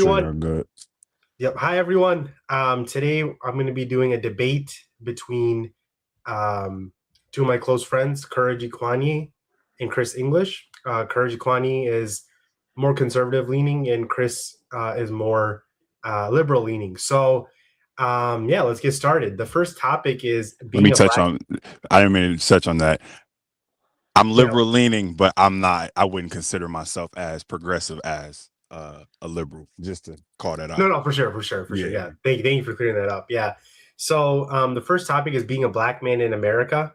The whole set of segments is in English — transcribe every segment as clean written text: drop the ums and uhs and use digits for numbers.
Sure, Everyone. you're good. Yep. Hi, everyone. Today I'm going to be doing a debate between um, two of my close friends, Courage Ekwonye and Chris English. Courage Ekwonye is more conservative leaning, and Chris is more liberal leaning. So, yeah, let's get started. The first topic is Let me being a touch black. on. I didn't mean to touch on that. I'm Yeah. liberal leaning, but I'm not. I wouldn't consider myself as progressive as a liberal. Just to call that No, out. no, for sure, for sure, for sure. Yeah. Yeah. Thank you for clearing that up. Yeah. So, the first topic is being a black man in America.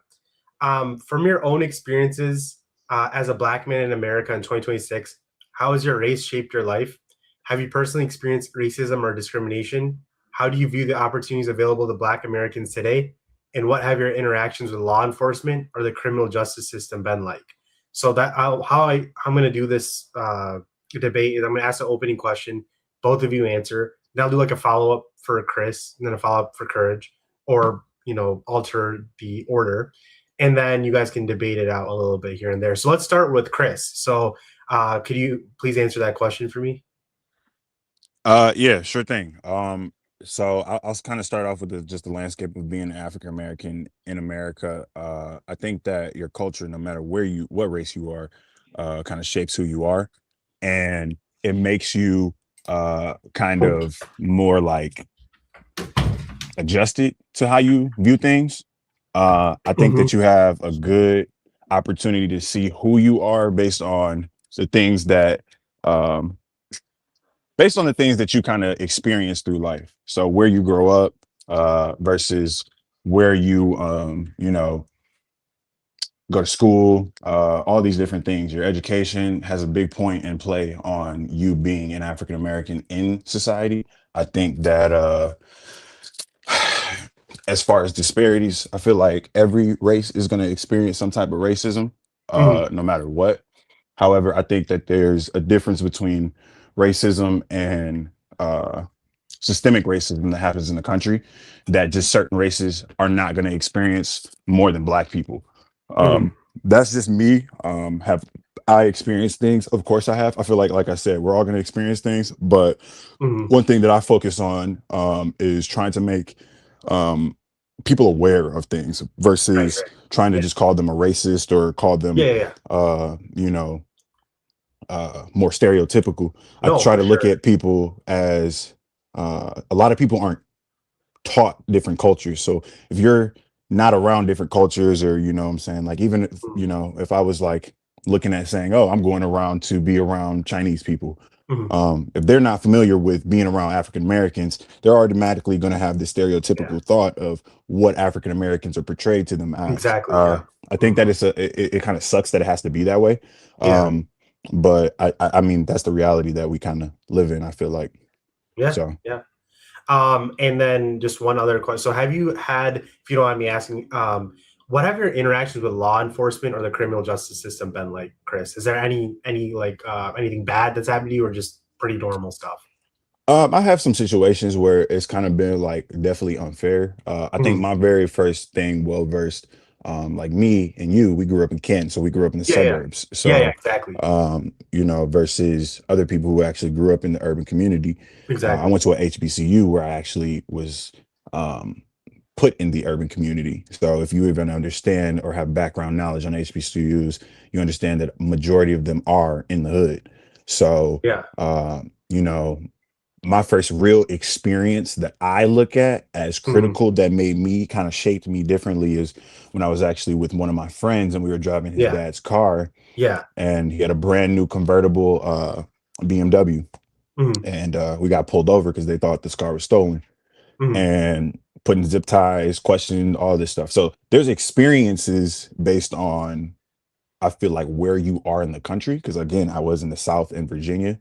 From your own experiences as a black man in America in 2026, how has your race shaped your life? Have you personally experienced racism or discrimination? How do you view the opportunities available to Black Americans today? And what have your interactions with law enforcement or the criminal justice system been like? So I'm going to do this debate is I'm going to ask the opening question, both of you answer. Then I'll do like a follow up for Chris, and then a follow up for Courage, or alter the order, and then you guys can debate it out a little bit here and there. So let's start with Chris. So could you please answer that question for me? Yeah. Sure thing. So I'll kind of start off with just the landscape of being African American in America. I think that your culture, no matter what race you are, kind of shapes who you are, and it makes you kind of more like adjusted to how you view things. I think Mm-hmm. that you have a good opportunity to see who you are the things that um, based on the things that you kind of experience through life. So where you grow up versus where you go to school, all these different things. Your education has a big point in play on you being an African American in society. I think that as far as disparities, I feel like every race is going to experience some type of racism, Mm-hmm. no matter what. However, I think that there's a difference between racism and systemic racism that happens in the country that just certain races are not going to experience more than Black people. Mm-hmm. That's just me. Have I experienced things? Of course I have. I feel like I said, we're all going to experience things, but Mm-hmm. one thing that I focus on is trying to make um, people aware of things Right, versus right. trying to Yeah. just call them a racist or call them, Yeah, yeah, yeah. uh, you know, more stereotypical. I No, try for to look sure. at people as a lot of people aren't taught different cultures. So if you're not around different cultures, or what I'm saying, like, even if, Mm-hmm. if I was like looking at saying, oh, I'm going around to be around Chinese people, Mm-hmm. if they're not familiar with being around African Americans, they're automatically going to have this Yeah, stereotypical thought of what African Americans are portrayed to them as. exactly. Yeah. I think that Mm-hmm. it kind of sucks that it has to be that way. Yeah, Um, but I mean, that's the reality that we kind of live in, I feel like. yeah, So yeah. And then just one other question. So have you had, if you don't mind me asking, what have your interactions with law enforcement or the criminal justice system been like, Chris? Is there any like anything bad that's happened to you, or just pretty normal stuff? I have some situations where it's kind of been like definitely unfair. I think Mhm. my very first thing, well versed, like me and you, we grew up in Kent, so we grew up in the Yeah, yeah, suburbs. yeah, yeah, So, exactly, versus other people who actually grew up in the urban community. I exactly. went to a HBCU where I actually was um, put in the urban community. So, if you even understand or have background knowledge on HBCUs, you understand that majority of them are in the hood. So, Yeah. uh, you know my first real experience that I look at as Hmm. critical that made me kind of shaped me differently is when I was actually with one of my friends and we were driving his Yeah. dad's car, Yeah. and he had a brand new convertible BMW, Hmm. and we got pulled over because they thought this car was stolen, Hmm. and putting zip ties, questioning all this stuff. So there's experiences based on, I feel like, where you are in the country, because again, I was in the South in Virginia.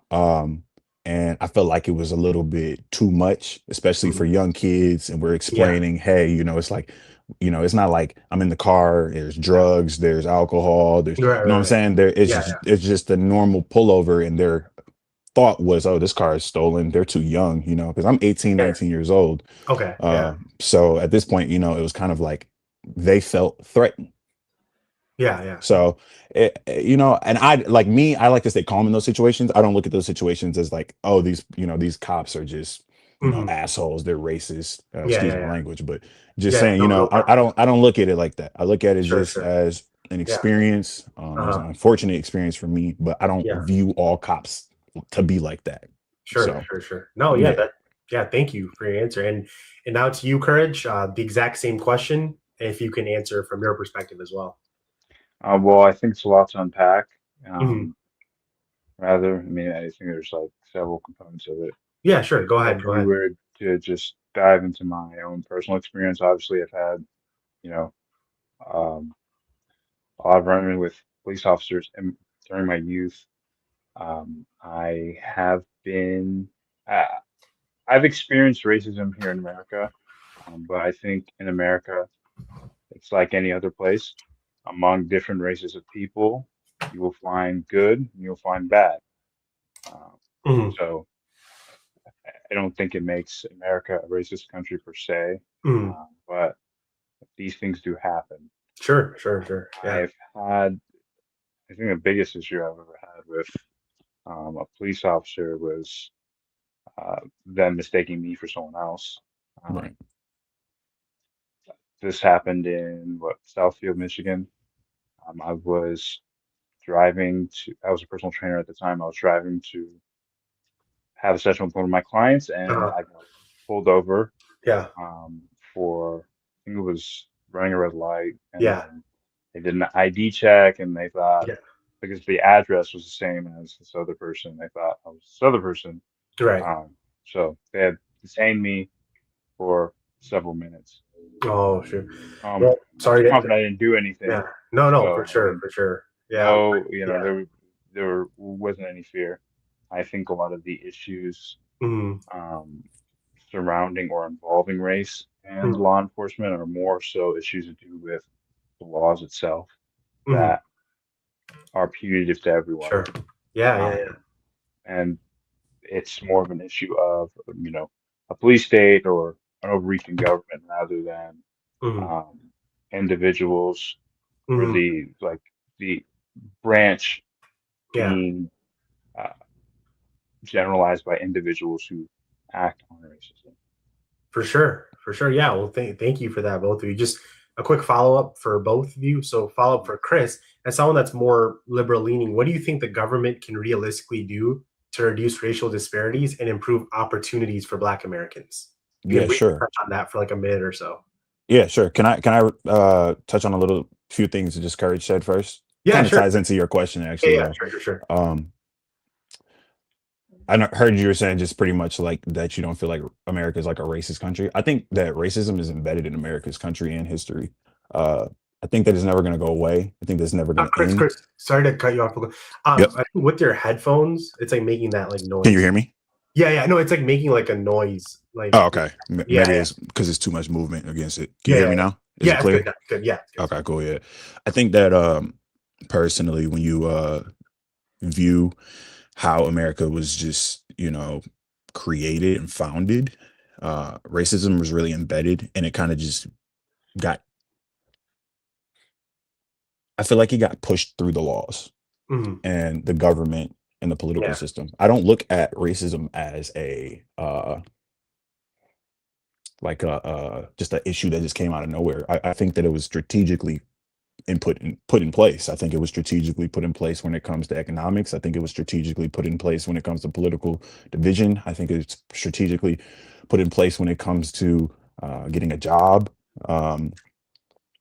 Um, and I felt like it was a little bit too much, especially for Hmm. young kids. And we're Yeah. explaining, hey, it's like, it's not like I'm in the car, there's Yeah. drugs, there's alcohol, Right. what Right. I'm Right. saying? Yeah. Yeah. It's just a normal pullover. And their thought was, oh, this car is stolen. They're too young, because I'm 18, Fair. 19 years old. Okay. Yeah. So at this point, it was kind of like they felt threatened. Yeah, yeah. So, and I like me, I like to stay calm in those situations. I don't look at those situations as like, oh, these cops are just, Mhm. assholes. They're racist. Yeah, Excuse yeah, my yeah. language, but just Yeah, saying, no, no problem. I don't look at it like that. I look at it Sure, just sure. as an Yeah. experience. It was Uh-huh. an unfortunate experience for me, but I don't Yeah. view all cops to be like that. Sure, So, sure, sure. No, yeah, yeah. thank you for your answer. And now to you, Courage, the exact same question, if you can answer from your perspective as well. Well, I think it's a lot to unpack. Mhm. Um, I mean, I think there's like several components of it. Yeah, sure. Go ahead. If Go we ahead. were to just dive into my own personal experience, obviously I've had, you know, um, a lot of running with police officers and during my youth. I have been, uh, I've experienced racism here in America, but I think in America, it's like any other place. Among different races of people, you will find good and you'll find bad. Um, Mhm. so I don't think it makes America a racist country per se, Mhm. but these things do happen. Sure, sure, sure. Yeah. I've had, I think the biggest issue I've ever had with a police officer was them mistaking me for someone else. Um, Right. this happened in what, Southfield, Michigan. I was I was a personal trainer at the time. I was driving to have a session with one of my clients, and Uh-huh. I got pulled over Yeah. um, for, I think it was running a red light, and Yeah. then they did an ID check, and they thought Yeah. because the address was the same as this other person, they thought I was this other person. Right. Um, so they had detained me for several minutes. Oh, sure. Um, Well, I was sorry to, confident I didn't do yeah. anything, No, no, for so I sure, didn't. for sure. Yeah. No, Yeah. there wasn't any fear. I think a lot of the issues Mhm. um, surrounding or involving race and Mhm. law enforcement are more so issues to do with the laws itself Mhm. that are punitive to everyone. Sure. Yeah, yeah, yeah. Um, and it's more of an issue of, a police state or an overreaching government rather than Mhm. um, individuals or Mhm. the branch Yeah. being uh, generalized by individuals who act on racism. For sure. For sure. Yeah. Well, thank you for that, both of you. Just a quick follow up for both of you. So, follow up for Chris, as someone that's more liberal leaning, what do you think the government can realistically do to reduce racial disparities and improve opportunities for Black Americans? You can Yeah, briefly sure. touch on that for like a minute or so. Yeah, sure. Can I touch on a little few things that just Courage said first? Yeah, Kind of sure. ties into your question Yeah, actually yeah, though. sure, sure, sure. Um, heard you were saying just pretty much like that you don't feel like America is like a racist country. I think that racism is embedded in America's country and history. Uh, I think that is never going to go away. I think that's never going to Chris, end. Chris, sorry to cut you off. Yep. I think with your headphones, it's like making that like Can you noise. hear me? Yeah, yeah, no, it's like making like a noise. Like, Oh, okay. yeah, Maybe yeah, it's because it's too much movement against it. Can yeah, you yeah, hear me yeah. now? Is it Yeah, it's good. clear? That's good. Yeah, it's Okay, cool. Yeah. I think that personally, when you view how America was just, created and founded, racism was really embedded and it kind of just got, I feel like it got pushed through the laws good. and the government and the political Yeah. system. I don't look at racism as just an issue that just came out of nowhere. I think that it was strategically put in place. I think it was strategically put in place when it comes to economics. I think it was strategically put in place when it comes to political division. I think it's strategically put in place when it comes to getting a job, um,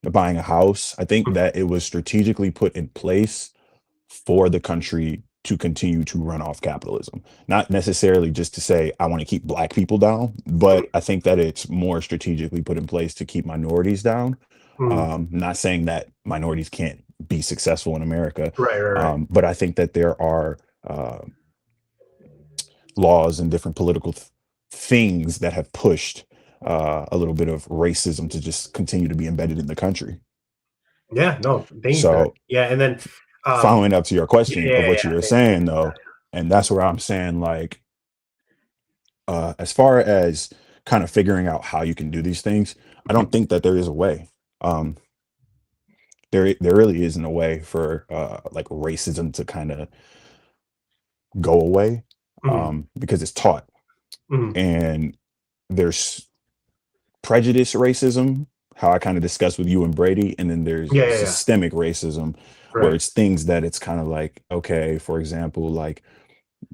buying a house. I think that it was strategically put in place for the country to continue to run off capitalism. Not necessarily just to say, I want to keep black people down, but I think that it's more strategically put in place to keep minorities down. Mhm. Not saying that minorities can't be successful in America, Right, right, right. but I think that there are uh, laws and different political things that have pushed a little bit of racism to just continue to be embedded in the country. Yeah, no, thank you for that. So Yeah, and then, following up to your yeah, question yeah, of yeah, what you yeah, were thank you. saying though, and that's where I'm saying like as far as kind of figuring out how you can do these things, I don't think that there is a way. Um there really isn't a way for like racism to kind of go away, Mhm. because it's taught. Mhm. And there's prejudice racism, how I kind of discussed with you and Brady, and then there's Yeah, yeah, yeah. systemic racism, where Right. it's things that it's kind of like, okay, for example, like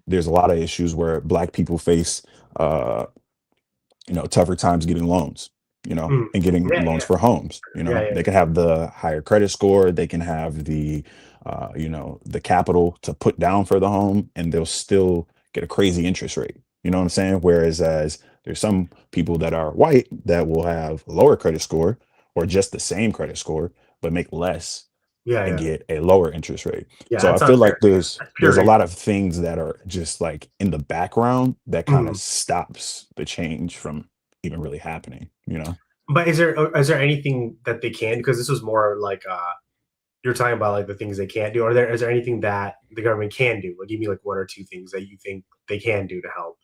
there's a lot of issues where black people face uh tougher times getting loans, Mhm. and getting Yeah, loans yeah. for homes. Yeah, yeah, They can have the higher credit score, they can have the capital to put down for the home, and they'll still get a crazy interest rate. You know what I'm saying? Whereas as there's some people that are white that will have a lower credit score or just the same credit score, but make less yeah, and yeah. get a lower interest rate. Yeah, So I that's feel unfair. like there's That's pure there's a racism. lot of things that are just like in the background that kind of Mhm. stops the change from even really happening. But is there anything that they can? Because this was more like you're talking about like the things they can't do. Is there anything that the government can do? Like give me like one or two things that you think they can do to help.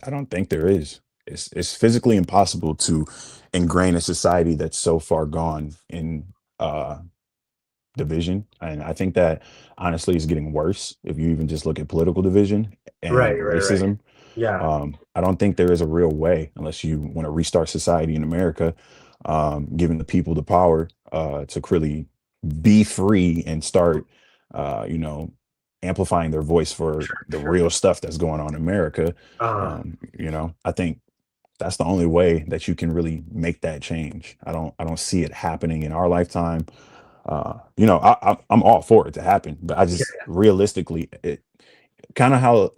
I don't think there is. It's physically impossible to ingrain a society that's so far gone in uh division. And I think that honestly is getting worse if you even just look at political division and Right, right, right. racism. Yeah. I don't think there is a real way, unless you want to restart society in America, giving the people the power to really be free and start, uh, you know, amplifying their voice for Sure, the sure. real stuff that's going on in America. I think that's the only way that you can really make that change. I don't see it happening in our lifetime. I'm all for it to happen, but I just Yeah, realistically, it kind of how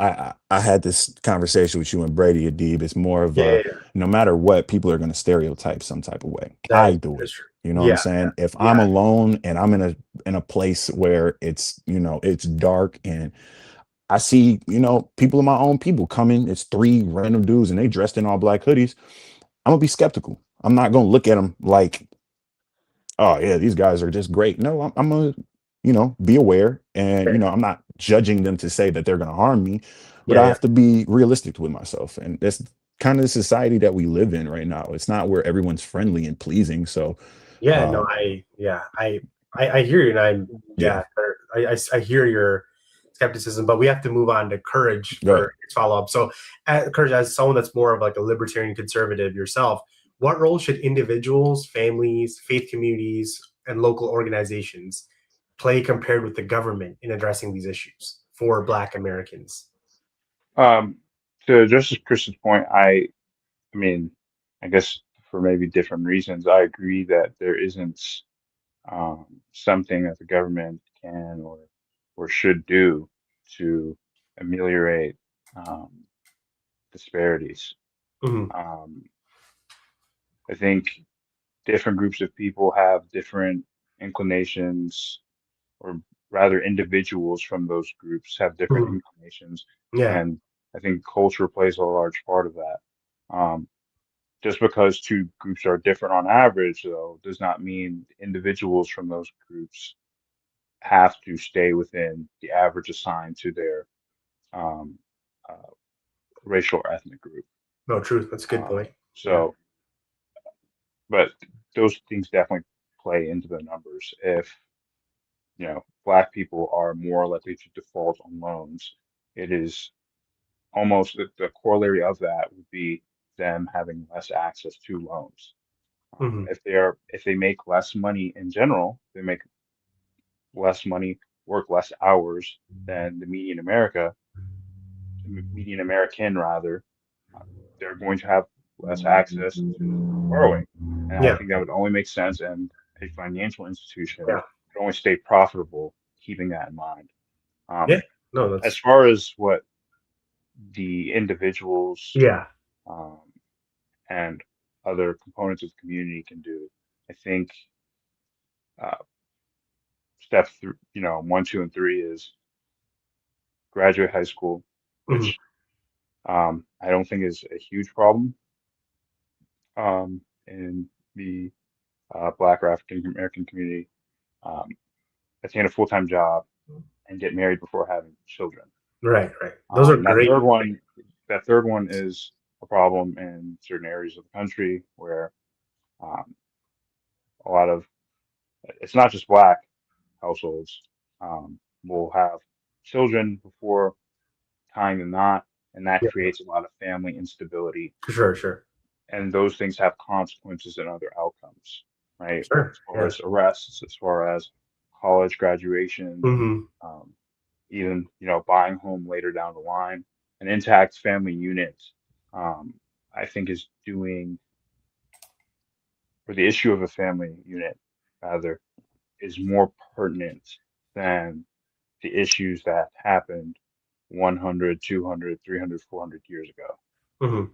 I had this conversation with you and Brady Adib. It's more of yeah, yeah, a, yeah. no matter what, people are going to stereotype some type of way. That I is do it. that's true. You know what I'm Yeah, saying? If I'm yeah, alone and I'm in a place where it's dark, and I see, people of my own people coming, it's three random dudes and they dressed in all black hoodies, I'm gonna be skeptical. I'm not gonna look at them like, oh yeah, these guys are just great. No, I'm gonna, be aware, and yeah, I'm not judging them to say that they're gonna harm me, but yeah, I yeah. have to be realistic with myself, and that's kind of the society that we live in right now. It's not where everyone's friendly and pleasing. So, Yeah, no, um, I hear you, and yeah, I hear your skepticism, but we have to move on to courage go for ahead. follow up. So, courage, as someone that's more of like a libertarian conservative yourself, what role should individuals, families, faith communities, and local organizations play compared with the government in addressing these issues for Black Americans? Um, to Justice Chris's point, I mean, I guess for maybe different reasons, I agree that there isn't something that the government can or should do to ameliorate um, disparities. Mhm. Um, I think different groups of people have different inclinations, or rather, individuals from those groups have different Mhm. inclinations, Yeah, and I think culture plays a large part of that. Um, just because two groups are different on average, though, does not mean individuals from those groups have to stay within the average assigned to their um, uh, racial or ethnic group. no truth. That's a good point. Yeah. So, but those things definitely play into the numbers. If Black people are more likely to default on loans, it is almost the corollary of that would be them having less access to loans. Hmm. If they make less money in general, they make less money, work less hours than the median American rather, uh, they're going to have less access to borrowing. And I Yeah. think that would only make sense, and a financial institution Yeah. could only stay profitable keeping that in mind. Yeah. Um, No, as that's far as what the individuals yeah. um, and other components of the community can do, I think uh, step through, 1, 2, and 3 is graduate high school, Mhm. which I don't think is a huge problem in the Black or African American community. Um, Attain a full-time job and get married before having children. Right, right. Those are That great. third one is a problem in certain areas of the country where um, a lot of It's not just black households will have children before tying the knot, and that Yeah, creates a lot of family instability. for sure, sure, And those things have consequences and other outcomes, right? sure. As far Yeah. as arrests, as far as college graduation, Hmm. um, even buying a home later down the line. An intact family unit, um, I think, is doing, or the issue of a family unit rather, is more pertinent than the issues that happened 100, 200, 300, 400 years ago. Hmm.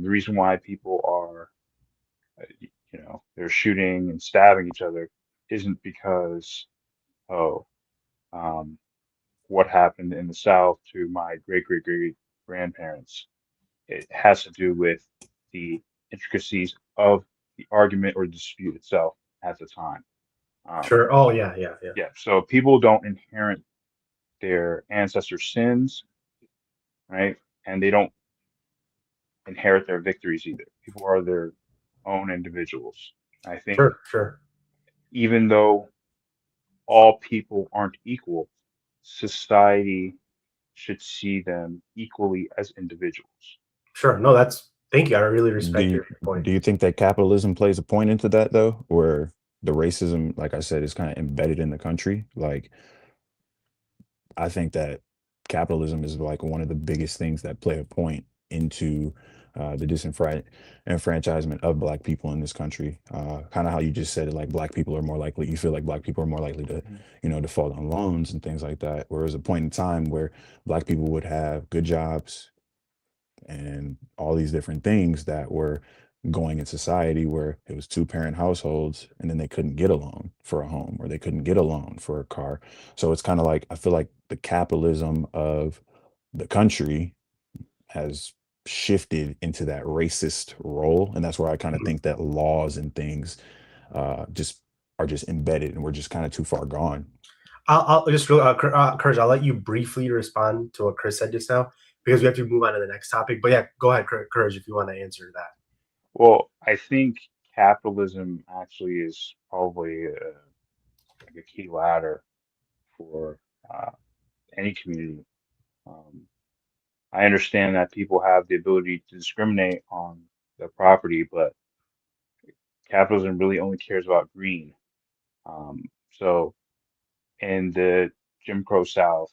The reason why people are, they're shooting and stabbing each other isn't because, oh, um, what happened in the South to my great great great grandparents. It has to do with the intricacies of the argument or dispute itself at the time. Um, Sure. Oh, yeah, yeah, yeah. yeah, so people don't inherit their ancestors' sins, right? And they don't inherit their victories either. People are their own individuals. I think Sure, sure, even though all people aren't equal, society should see them equally as individuals. sure. No, that's thank you. I really Do respect you your point. do you think that capitalism plays a point into that though, where the racism, like I said, is kind of embedded in the country? Like, I think that capitalism is like one of the biggest things that play a point into the disenfranchisement of black people in this country. Kind of how you just said it, like black people are more likely, you feel like black people are more likely to, Mhm. default on loans and things like that. Whereas a point in time where black people would have good jobs and all these different things that were going in society where it was two-parent households and then they couldn't get a loan for a home or they couldn't get a loan for a car. So it's kind of like I feel like the capitalism of the country has shifted into that racist role, and that's where I kind of Mhm. think that laws and things just are just embedded and we're just kind of too far gone. I'll just Courage. I'll let you briefly respond to what Chris said just now because we have to move on to the next topic. But yeah, go ahead, Courage, if you want to answer that. Well, I think capitalism actually is probably like a key ladder for uh, any community. Um, I understand that people have the ability to discriminate on the property, but capitalism really only cares about green. So in the Jim Crow South,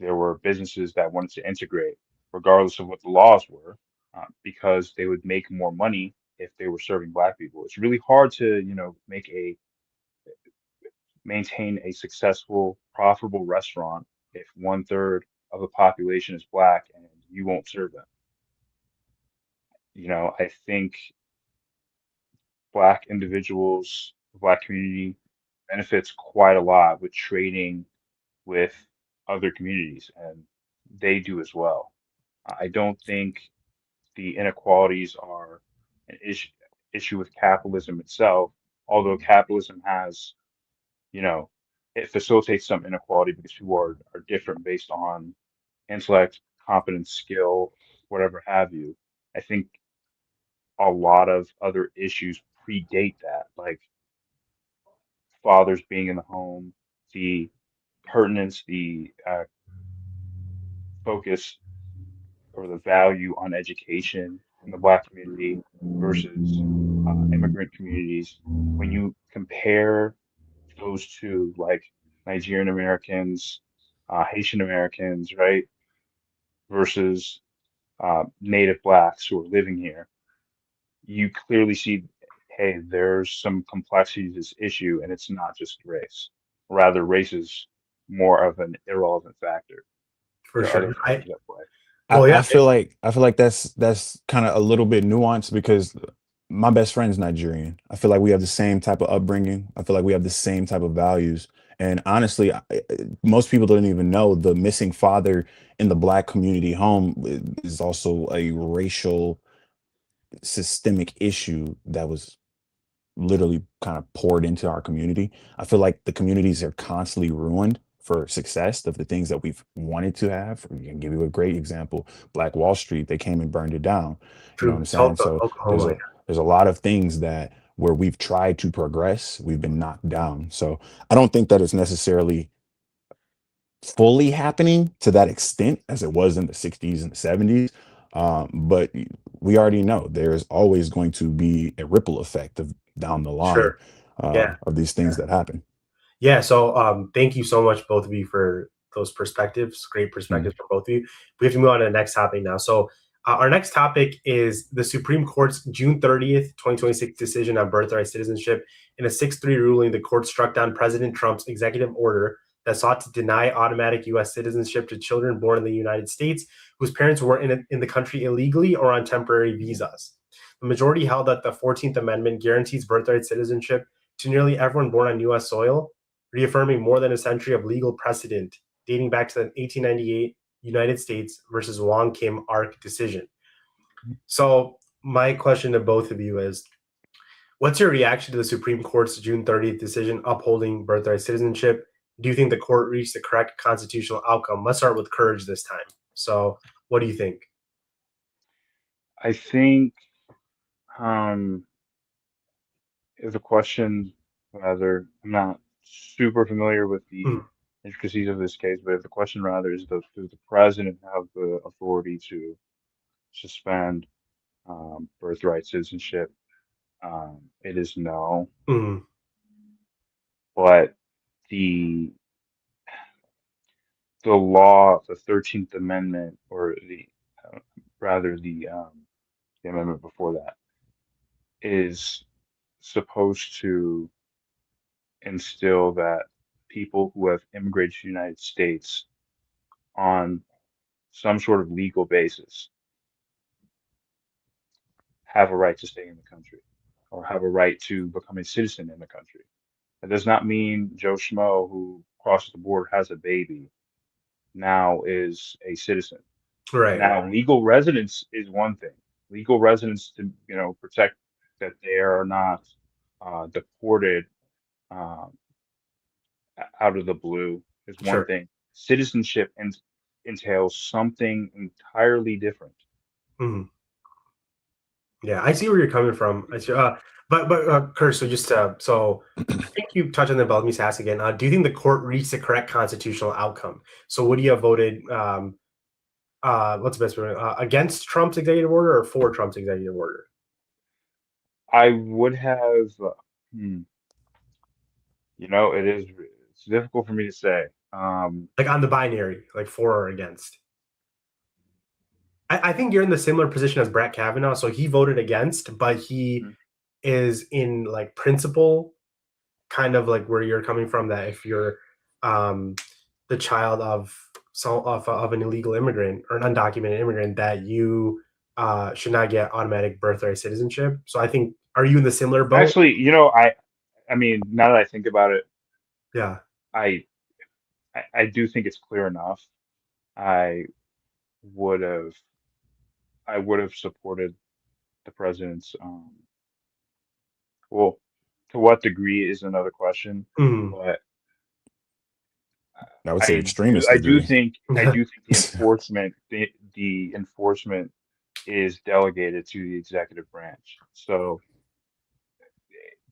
there were businesses that wanted to integrate, regardless of what the laws were, because they would make more money if they were serving black people. It's really hard to, maintain a successful, profitable restaurant if one-third of the population is black and you won't serve them. I think black individuals, the black community benefits quite a lot with trading with other communities, and they do as well. I don't think the inequalities are an issue with capitalism itself, although capitalism has, you know, it facilitates some inequality because people are different based on intellect, competence, skill, whatever have you. I think a lot of other issues predate that, like fathers being in the home, the pertinence, the focus or the value on education in the Black community versus immigrant communities. When you compare those two, like Nigerian Americans, Haitian Americans, right, versus Native Blacks who are living here, you clearly see, hey, there's some complexity to this issue, and it's not just race. Rather, race is more of an irrelevant factor. For There are sure. other factors at play. I, Well, yeah. I feel like that's kind of a little bit nuanced because my best friend's Nigerian. I feel like we have the same type of upbringing. I feel like we have the same type of values. And honestly, most people don't even know the missing father in the black community home is also a racial systemic issue that was literally kind of poured into our community. I feel like the communities are constantly ruined for success of the things that we've wanted to have. I can give you a great example. Black Wall Street, they came and burned it down. You know what True. I'm saying? Tulsa, So there's Oklahoma. a there's a lot of things that where we've tried to progress, we've been knocked down. So I don't think that it's necessarily fully happening to that extent as it was in the 60s and the 70s. But we already know there's always going to be a ripple effect of down the line Sure. Yeah. of these things that happen. Yeah. So thank you so much, both of you, for those perspectives. Great Mhm. perspectives from both of you. We have to move on to the next topic now. So our next topic is the Supreme Court's June 30th, 2026 decision on birthright citizenship. In a 6-3 ruling, the court struck down President Trump's executive order that sought to deny automatic U.S. citizenship to children born in the United States whose parents were in the country illegally or on temporary visas. The majority held that the 14th Amendment guarantees birthright citizenship to nearly everyone born on U.S. soil, reaffirming more than a century of legal precedent dating back to the 1898 United States versus Wong Kim Ark decision. So, my question to both of you is, what's your reaction to the Supreme Court's June 30th decision upholding birthright citizenship? Do you think the court reached the correct constitutional outcome? Let's start with Courage this time. So, what do you think? I think um, is a question rather. I'm not super familiar with the Mm, intricacies of this case, but if the question rather is, does the president have the authority to suspend birthright citizenship? It is no, mm, but the the law, the 13th Amendment, or uh, rather the amendment before that, is supposed to instill that people who have immigrated to the United States on some sort of legal basis have a right to stay in the country or have a right to become a citizen in the country. That does not mean Joe Schmo who crosses the border, has a baby, now is a citizen. right, right, Now, legal residence is one thing. Legal residence to, protect that they are not deported um, out of the blue is one sure. thing. Citizenship entails something entirely different. Mhm. Yeah, I see where you're coming from. I see, Kurt, so just so I think you touched on the, but let me just ask again. Do you think the court reached the correct constitutional outcome? So would you have voted what's the best word? Against Trump's executive order or for Trump's executive order? I would have, hmm, it's difficult for me to say. Like on the binary, like for or against. I think you're in the similar position as Brett Kavanaugh. So he voted against, but he Mhm. is in like principle kind of like where you're coming from, that if you're um, the child of of an illegal immigrant or an undocumented immigrant, that you should not get automatic birthright citizenship. So I think, are you in the similar boat? Actually, I mean, now that I think about it, Yeah. I, I do think it's clear enough. I would have, I would have supported the president's, well, to what degree is another question, Mhm. but I would say I do, extremist I do degree. think, I do think the enforcement is delegated to the executive branch. So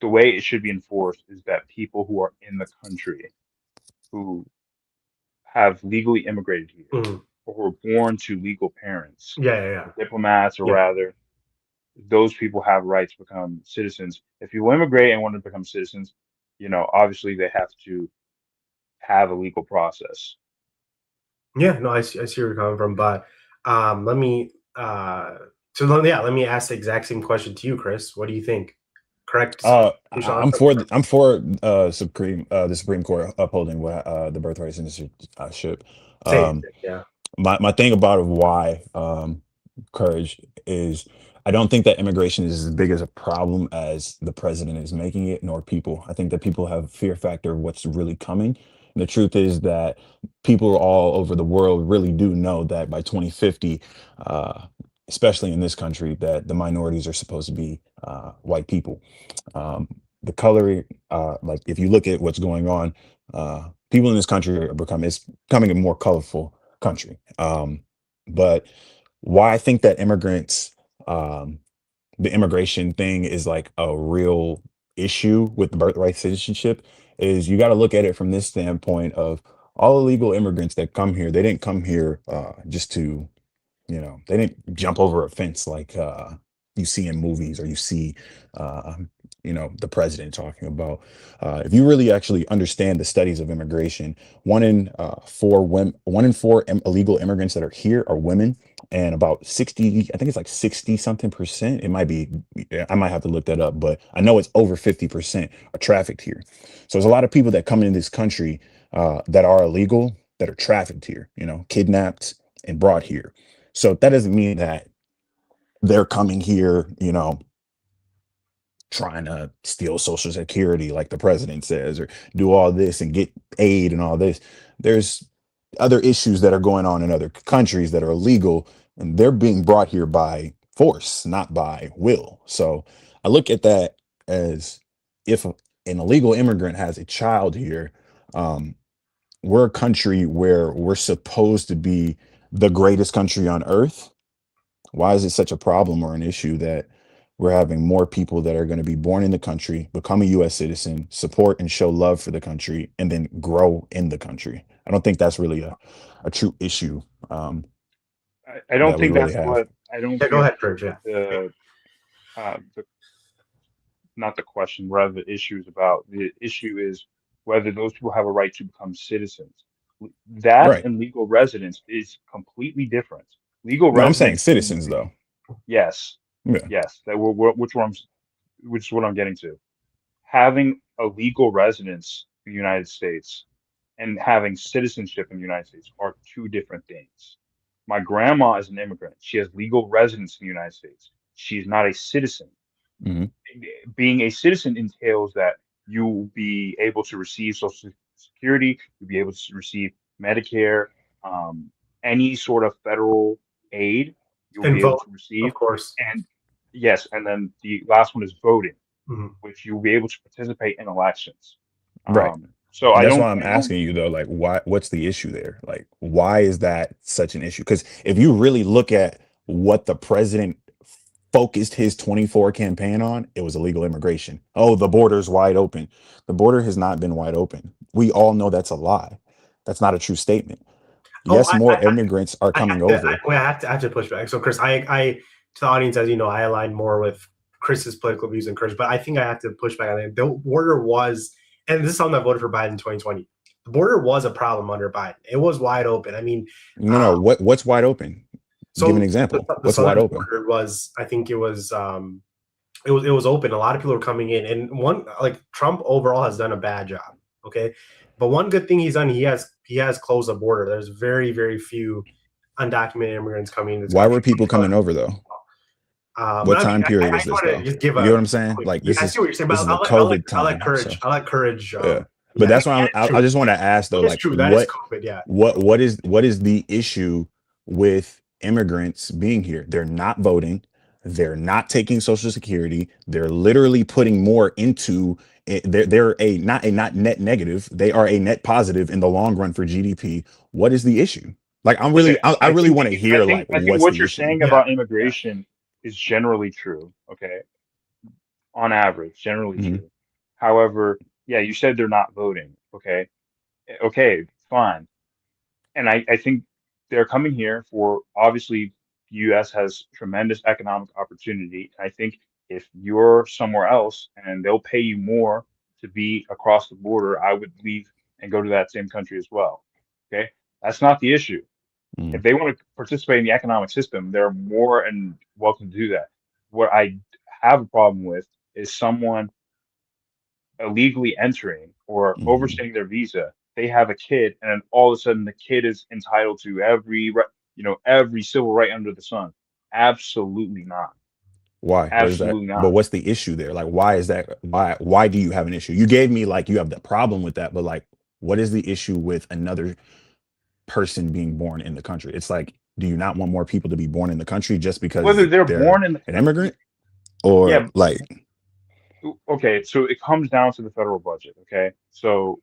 the way it should be enforced is that people who are in the country who have legally immigrated here Mhm. or who are born to legal parents, Yeah, yeah, yeah, diplomats, or yeah. rather, those people have rights to become citizens. If you immigrate and want to become citizens, obviously they have to have a legal process. Yeah, no, I see where you're coming from, but let me yeah, let me ask the exact same question to you, Chris. What do you think? Correct constitutional outcome? I'm for the Supreme Court upholding what the birthright citizenship. Same, Um, yeah. my thing about why courage is I don't think that immigration is as big as a problem as the president is making it, nor people. I think that people have fear factor of what's really coming. And the truth is that people all over the world really do know that by 2050, uh, especially in this country, that the minorities are supposed to be white people. Um, the color, like if you look at what's going on, people in this country are it's becoming a more colorful country. But why I think that immigrants um, the immigration thing is like a real issue with the birthright citizenship is you got to look at it from this standpoint of all illegal immigrants that come here. They didn't come here just to, they didn't jump over a fence like you see in movies, or you see uh, the president talking about. If you really actually understand the studies of immigration, one in four illegal immigrants that are here are women, and about 60, I think it's like 60 something percent. It might be, I might have to look that up, but I know it's over 50% are trafficked here. So there's a lot of people that come into this country that are illegal, that are trafficked here, kidnapped and brought here. So that doesn't mean that they're coming here, trying to steal social security like the president says, or do all this and get aid and all this. There's other issues that are going on in other countries that are illegal, and they're being brought here by force, not by will. So I look at that as, if an illegal immigrant has a child here, um, we're a country where we're supposed to be the greatest country on earth. Why is it such a problem or an issue that we're having more people that are going to be born in the country, become a US citizen, support and show love for the country, and then grow in the country? I don't think that's really a true issue I don't that we think really that's have. what I don't Yeah, go think ahead, Courage. Yeah. the not the question, rather the issue is about. The issue is whether those people have a right to become citizens. That Right. and legal residence is completely different. Legal No, I'm saying residence means, citizens though. yes, Yeah. yes, which is what I'm getting to. Having a legal residence in the United States and having citizenship in the United States are two different things. My grandma is an immigrant. She has legal residence in the United States. She's not a citizen. Hmm. Being a citizen entails that you'll be able to receive Social Security, you'll be able to receive Medicare, um, any sort of federal aid you'll And be able vote, to of receive. course. And yes, and then the last one is voting, Mhm. which you'll be able to participate in elections. Right. So And I that's why don't, I'm I don't, asking you though, like, what's the issue there? Like, why is that such an issue? Because if you really look at what the president focused his 24 campaign on, it was illegal immigration. Oh, the border's wide open. The border has not been wide open. We all know that's a lie. That's not a true statement. Oh, Yes, more immigrants are I coming have to, over. I have to push back. So, Chris, to the audience, as you know, I align more with Chris's political views than Chris, but I think I have to push back on it. The border was, and this is something I voted for Biden in 2020. The border was a problem under Biden. It was wide open. I mean, No, no. What's wide open? Give an so example. the What's wide southern open? border was, I think it was open. A lot of people were coming in, and one like Trump overall has done a bad job. Okay, but one good thing he's done, he has closed the border. There's very few undocumented immigrants coming into this Why were country. people coming over though? What But I mean, time period I was just this want to though? just give You get what a I'm saying? quick. Like Yeah, I see what you're saying, this but is a COVID I'll let time. So courage. I'll let courage. yeah, but Yeah, that's why and it's I true. just want to ask though, It is like true. That is COVID. Yeah. what is the issue with immigrants being here? They're not voting, they're not taking Social Security, they're literally putting more into it. They're not net negative, they are a net positive in the long run for GDP. What is the issue? Like listen, I really want to hear like I think what's what the you're issue. saying Yeah. about immigration is generally true. Okay, on average, generally Hmm. true. However, yeah, you said they're not voting. Okay, okay, fine. And I think they're coming here for, obviously, the US has tremendous economic opportunity. I think if you're somewhere else and they'll pay you more to be across the border, I would leave and go to that same country as well. Okay, that's not the issue. If they want to participate in the economic system, they're more and welcome to do that. What I have a problem with is someone illegally entering or Hmm. overstaying their visa. They have a kid, and then all of a sudden the kid is entitled to every civil right under the sun. Absolutely not. Why? What is that? Absolutely But not. what's the issue there? Like, why is that? Why do you have an issue? You gave me like you have the problem with that, but like, what is the issue with another person being born in the country? It's like, do you not want more people to be born in the country just Whether because they're they're born in the an country, immigrant? Or yeah, like, okay. So it comes down to the federal budget. Okay, so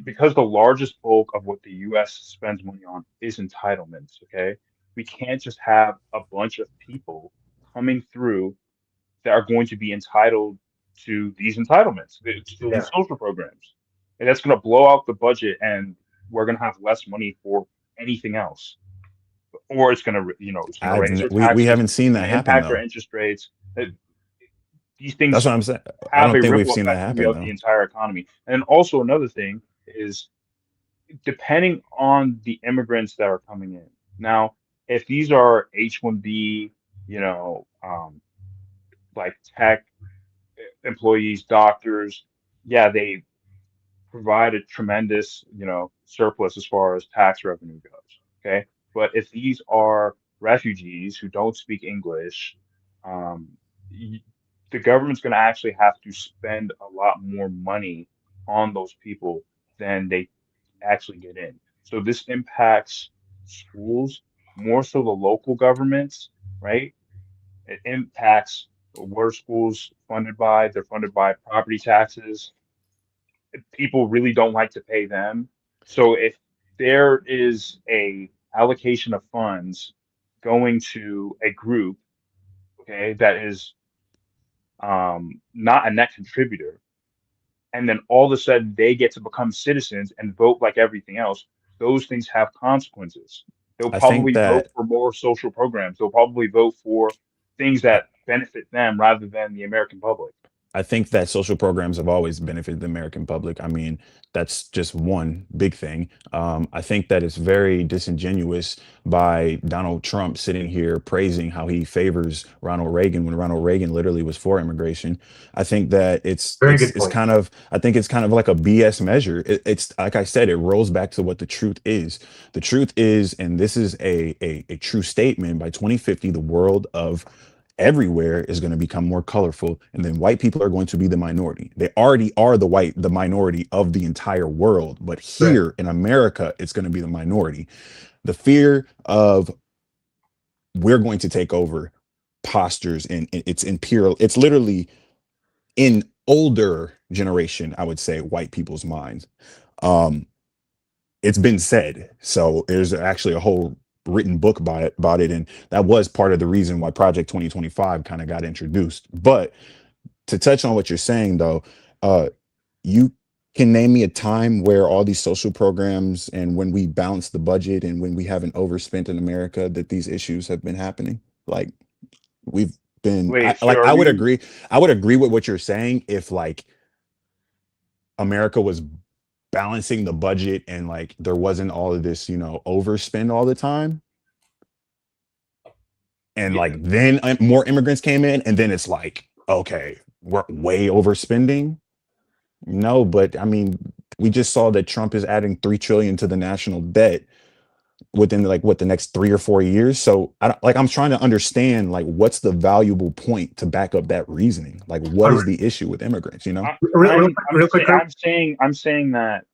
because the largest bulk of what the U.S. spends money on is entitlements. Okay, we can't just have a bunch of people coming through that are going to be entitled to these entitlements, to these Yeah. social programs. And that's going to blow out the budget, and we're going to have less money for anything else. Or it's going to, it's going to raise our We taxes. haven't seen It's that going to happen impact our though. interest rates. These That's things what I'm saying. I have don't a think we've ripple seen that effect happen throughout the though. entire economy. And also another thing is depending on the immigrants that are coming in. Now, if these are H-1B, like tech employees, doctors, yeah, they provide a tremendous, surplus as far as tax revenue goes. Okay. But if these are refugees who don't speak English, um, y- the government's going to actually have to spend a lot more money on those people than they actually get in. So this impacts schools, more so the local governments, right? It impacts where schools funded by. They're funded by property taxes. People really don't like to pay them. So if there is a allocation of funds going to a group, okay, that is not a net contributor, and then all of a sudden they get to become citizens and vote like everything else, those things have consequences. They'll I think probably vote that for more social programs. They'll probably vote for things I, that benefit them rather than the American public. I think that social programs have always benefited the American public. I mean, that's just one big thing. I think that it's very disingenuous by Donald Trump sitting here praising how he favors Ronald Reagan when Ronald Reagan literally was for immigration. I think that Very good it's point. kind of I think it's kind of like a BS measure. It's like I said, it rolls back to what the truth is. The truth is, and this is a true statement. By 2050, the world of everywhere is going to become more colorful, and then white people are going to be the minority. They already are the minority of the entire world, but Right. here in America it's going to be the minority. The fear of we're going to take over postures, and it's imperial, it's literally in older generation, I would say, white people's minds. um it's been said. So there's actually a whole written book about it, and that was part of the reason why Project 2025 kind of got introduced. But to touch on what you're saying though, uh you can name me a time where all these social programs and when we balance the budget and when we haven't overspent in America that these issues have been happening. Like we've been Wait, so like are we? I would agree with what you're saying if like America was balancing the budget and like there wasn't all of this, overspend all the time. And Yeah, like then more immigrants came in, and then it's like, okay, we're way overspending. No, but I mean, we just saw that Trump is adding 3 trillion to the national debt within like what the next 3 or 4 years. So I don't, like I'm trying to understand like what's the valuable point to back up that reasoning? Like what Uh, is the issue with immigrants, you know? real quick, Kurt. I'm saying that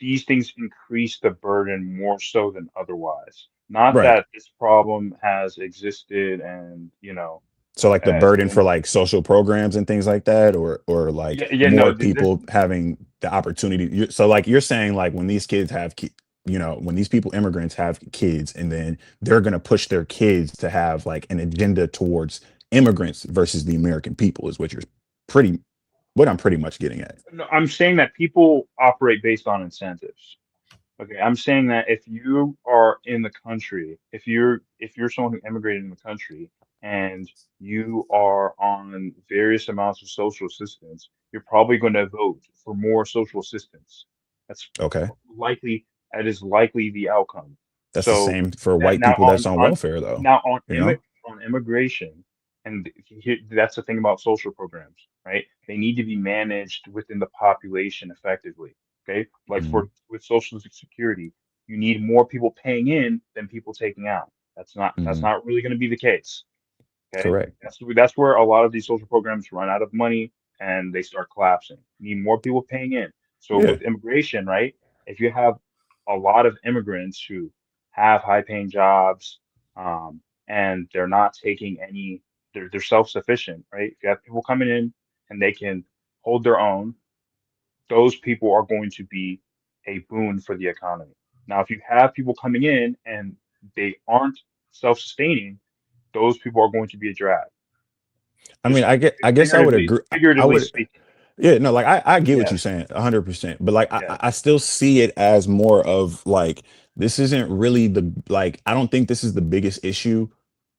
these things increase the burden more so than otherwise. Not Right. that this problem has existed and, So like the has burden for been. like social programs and things like that, or like Yeah, yeah, no, more this. people having the opportunity. So like you're saying like when these kids have when these people immigrants have kids, and then they're going to push their kids to have like an agenda towards immigrants versus the American people is pretty what I'm pretty much getting at. No, I'm saying that people operate based on incentives. Okay, I'm saying that if you are in the country, if you're someone who immigrated in the country and you are on various amounts of social assistance, you're probably going to vote for more social assistance. That's Okay. likely that is likely the outcome. That's the So same for that white now people that's on welfare though, now on you know? on immigration, and that's the thing about social programs, right? They need to be managed within the population effectively. Okay, like Mhm. for with social security, you need more people paying in than people taking out. That's Mhm. not really going to be the case. Okay, Correct. that's where a lot of these social programs run out of money and they start collapsing. You need more people paying in. So Yeah. with immigration, right? If you have a lot of immigrants who have high-paying jobs, and they're not taking any, they're self-sufficient, right? If you have people coming in and they can hold their own, those people are going to be a boon for the economy. Now, if you have people coming in and they aren't self-sustaining, those people are going to be a drag. I mean, Just I guess I would agree. I figuratively would, speaking. yeah, no, like I get what Yeah, you're saying 100%, but like yeah. I still see it as more of like, this isn't really the, like, I don't think this is the biggest issue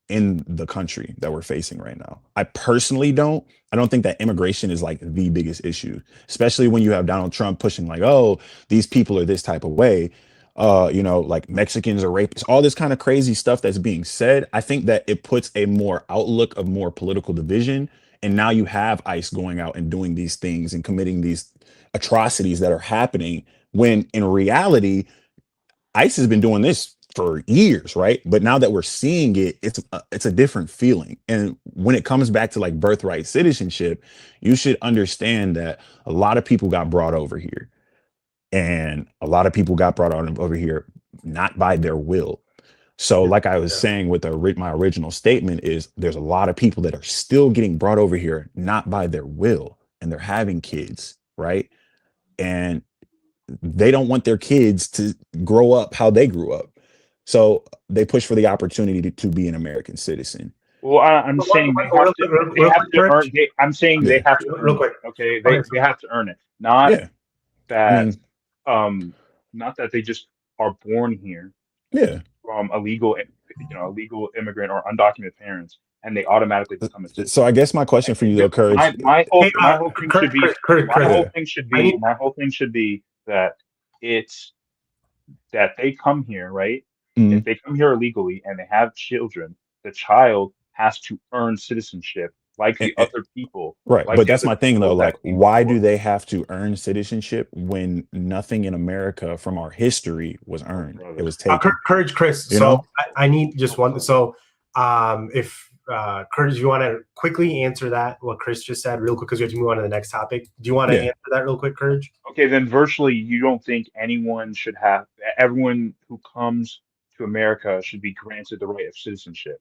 in the country that we're facing right now. I personally don't. I don't think that immigration is like the biggest issue, especially when you have Donald Trump pushing like, oh, these people are this type of way. Like Mexicans are rapists, all this kind of crazy stuff that's being said. I think that it puts a more outlook of more political division. And now you have ICE going out and doing these things and committing these atrocities that are happening when in reality, ICE has been doing this for years, right? But now that we're seeing it, it's a different feeling. And when it comes back to like birthright citizenship, you should understand that a lot of people got brought over here, and a lot of people got brought on over here not by their will. So, like I was Yeah. saying with my original statement, is there's a lot of people that are still getting brought over here not by their will, and they're having kids, right? And they don't want their kids to grow up how they grew up. So they push for the opportunity to be an American citizen. Well, I'm saying they Real have quick, to Rich. earn. I'm saying they Yeah. have to Real earn it. quick. Okay, Okay. they have to earn it. Not Yeah. I that mean, um, not that they just are born here yeah. from a legal immigrant or undocumented parents, and they automatically become a So citizen. I guess my question for you though, Courage. Hey, My whole thing should be Chris, Yeah. I need. my whole thing should be that it's that they come here, right? If Mhm. they come here illegally and they have children, the child has to earn citizenship like And- the other people, right. like But the that's other my thing though. people Like, that came why before. do they have to earn citizenship when nothing in America from our history was Oh, earned? It brother. was taken. Courage, Chris. You So know? I need just one. So, if Courage, you want to quickly answer that what Chris just said, real quick, because we have to move on to the next topic. Do you want to Yeah. answer that real quick, Courage? Okay, then virtually you don't think everyone who comes to America should be granted the right of citizenship.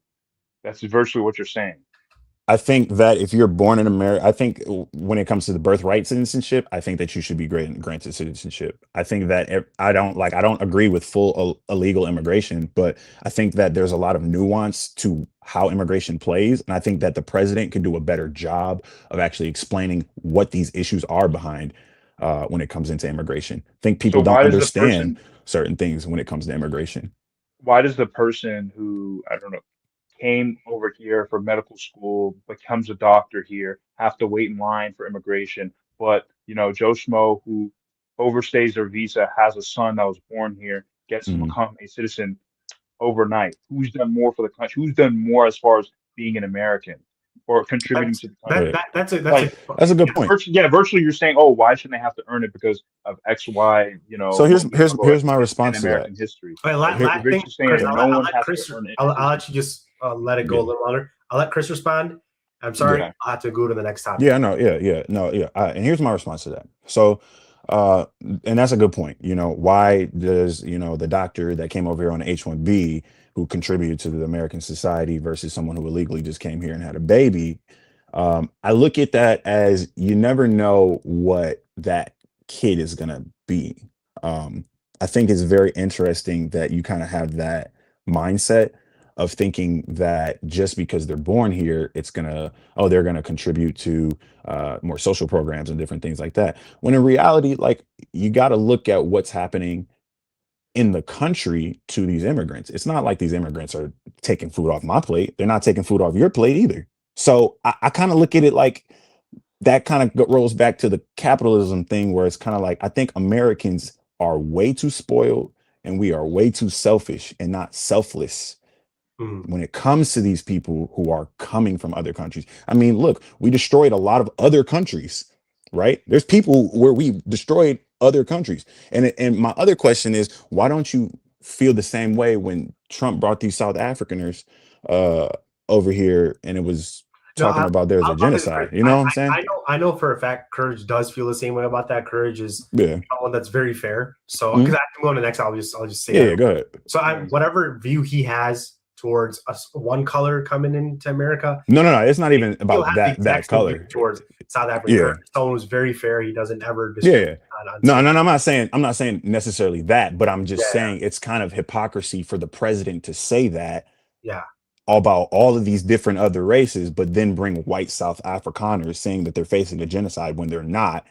That's virtually what you're saying. I think that if you're born in America, I think when it comes to the birthright citizenship, I think that you should be granted citizenship. I think that I don't agree with full illegal immigration, but I think that there's a lot of nuance to how immigration plays. And I think that the president could do a better job of actually explaining what these issues are behind when it comes into immigration. I think So people don't understand certain things when it comes to immigration. why does the person who, I don't know, came over here for medical school, becomes a doctor here, have to wait in line for immigration. But, Joe Schmo, who overstays their visa, has a son that was born here, gets to Mhm. become a citizen overnight. Who's done more for the country? Who's done more as far as being an American or contributing That's to the country? Right. that's a Like, That's a good point. virtually, you're saying, oh, why shouldn't they have to earn it because of X, Y, So what we talk about here's my in response to that. American history? Wait, Like, Here, you're thing, basically Chris. saying no I'll one let has to Chris. earn it. I'll let you just let it go a yeah. little longer. I'll let Chris respond. I'm sorry. Yeah. I'll have to go to the next topic. Yeah, I know. Yeah. No, yeah. And here's my response to that. So, uh, and that's a good point. Why does, the doctor that came over here on H-1B who contributed to the American society versus someone who illegally just came here and had a baby? I look at that as you never know what that kid is going to be. Um, I think it's very interesting that you kind of have that mindset of thinking that just because they're born here, they're gonna contribute to more social programs and different things like that. When in reality, like you got to look at what's happening in the country to these immigrants. It's not like these immigrants are taking food off my plate. They're not taking food off your plate either. So I kind of look at it like that kind of rolls back to the capitalism thing where it's kind of like I think Americans are way too spoiled and we are way too selfish and not selfless Mhm. when it comes to these people who are coming from other countries. I mean, look, we destroyed a lot of other countries, right? There's people where we destroyed other countries. And my other question is, why don't you feel the same way when Trump brought these South Africaners uh over here and it was No, talking about there's a I'll say this, Chris. genocide? You know what I'm saying? I know for a fact Courage does feel the same way about that. Courage is Yeah. someone that's very fair. So because Mhm. I have to go on the next, I'll just say Yeah, that. yeah, go ahead. So Yeah. whatever view he has towards us, one color coming into America, No. It's not even he'll about have the that exact same view color. towards South Africa. Yeah. Courage is someone who's very fair. He doesn't ever Yeah. discriminate on No, certain- I'm not saying necessarily that, but I'm just Yeah. saying it's kind of hypocrisy for the president to say that Yeah. about all of these different other races, but then bring white South Afrikaners saying that they're facing a genocide when they're not,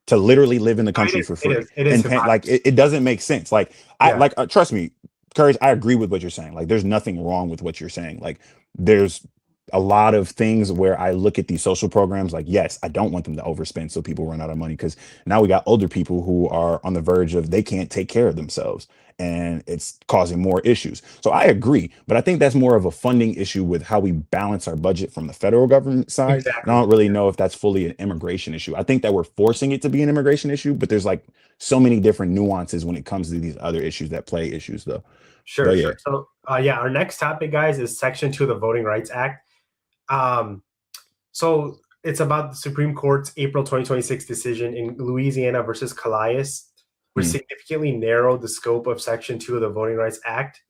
to literally live in the No, it country is. for It free is. It is and like hypocrisy. it doesn't make sense. Like I Yeah, like trust me, Courage, I agree with what you're saying. Like there's nothing wrong with what you're saying. Like there's a lot of things where I look at these social programs like, yes, I don't want them to overspend so people run out of money, because now we got older people who are on the verge of they can't take care of themselves and it's causing more issues. So I agree, but I think that's more of a funding issue with how we balance our budget from the federal government side. And I exactly. don't really know if that's fully an immigration issue. I think that we're forcing it to be an immigration issue, but there's like so many different nuances when it comes to these other issues that play issues though. But Sure, sure. yeah. So, yeah, our next topic, guys, is Section 2 of the Voting Rights Act. Um, so it's about the Supreme Court's April 2026 decision in Louisiana versus Calais, which Hmm. significantly narrowed the scope of Section 2 of the Voting Rights Act.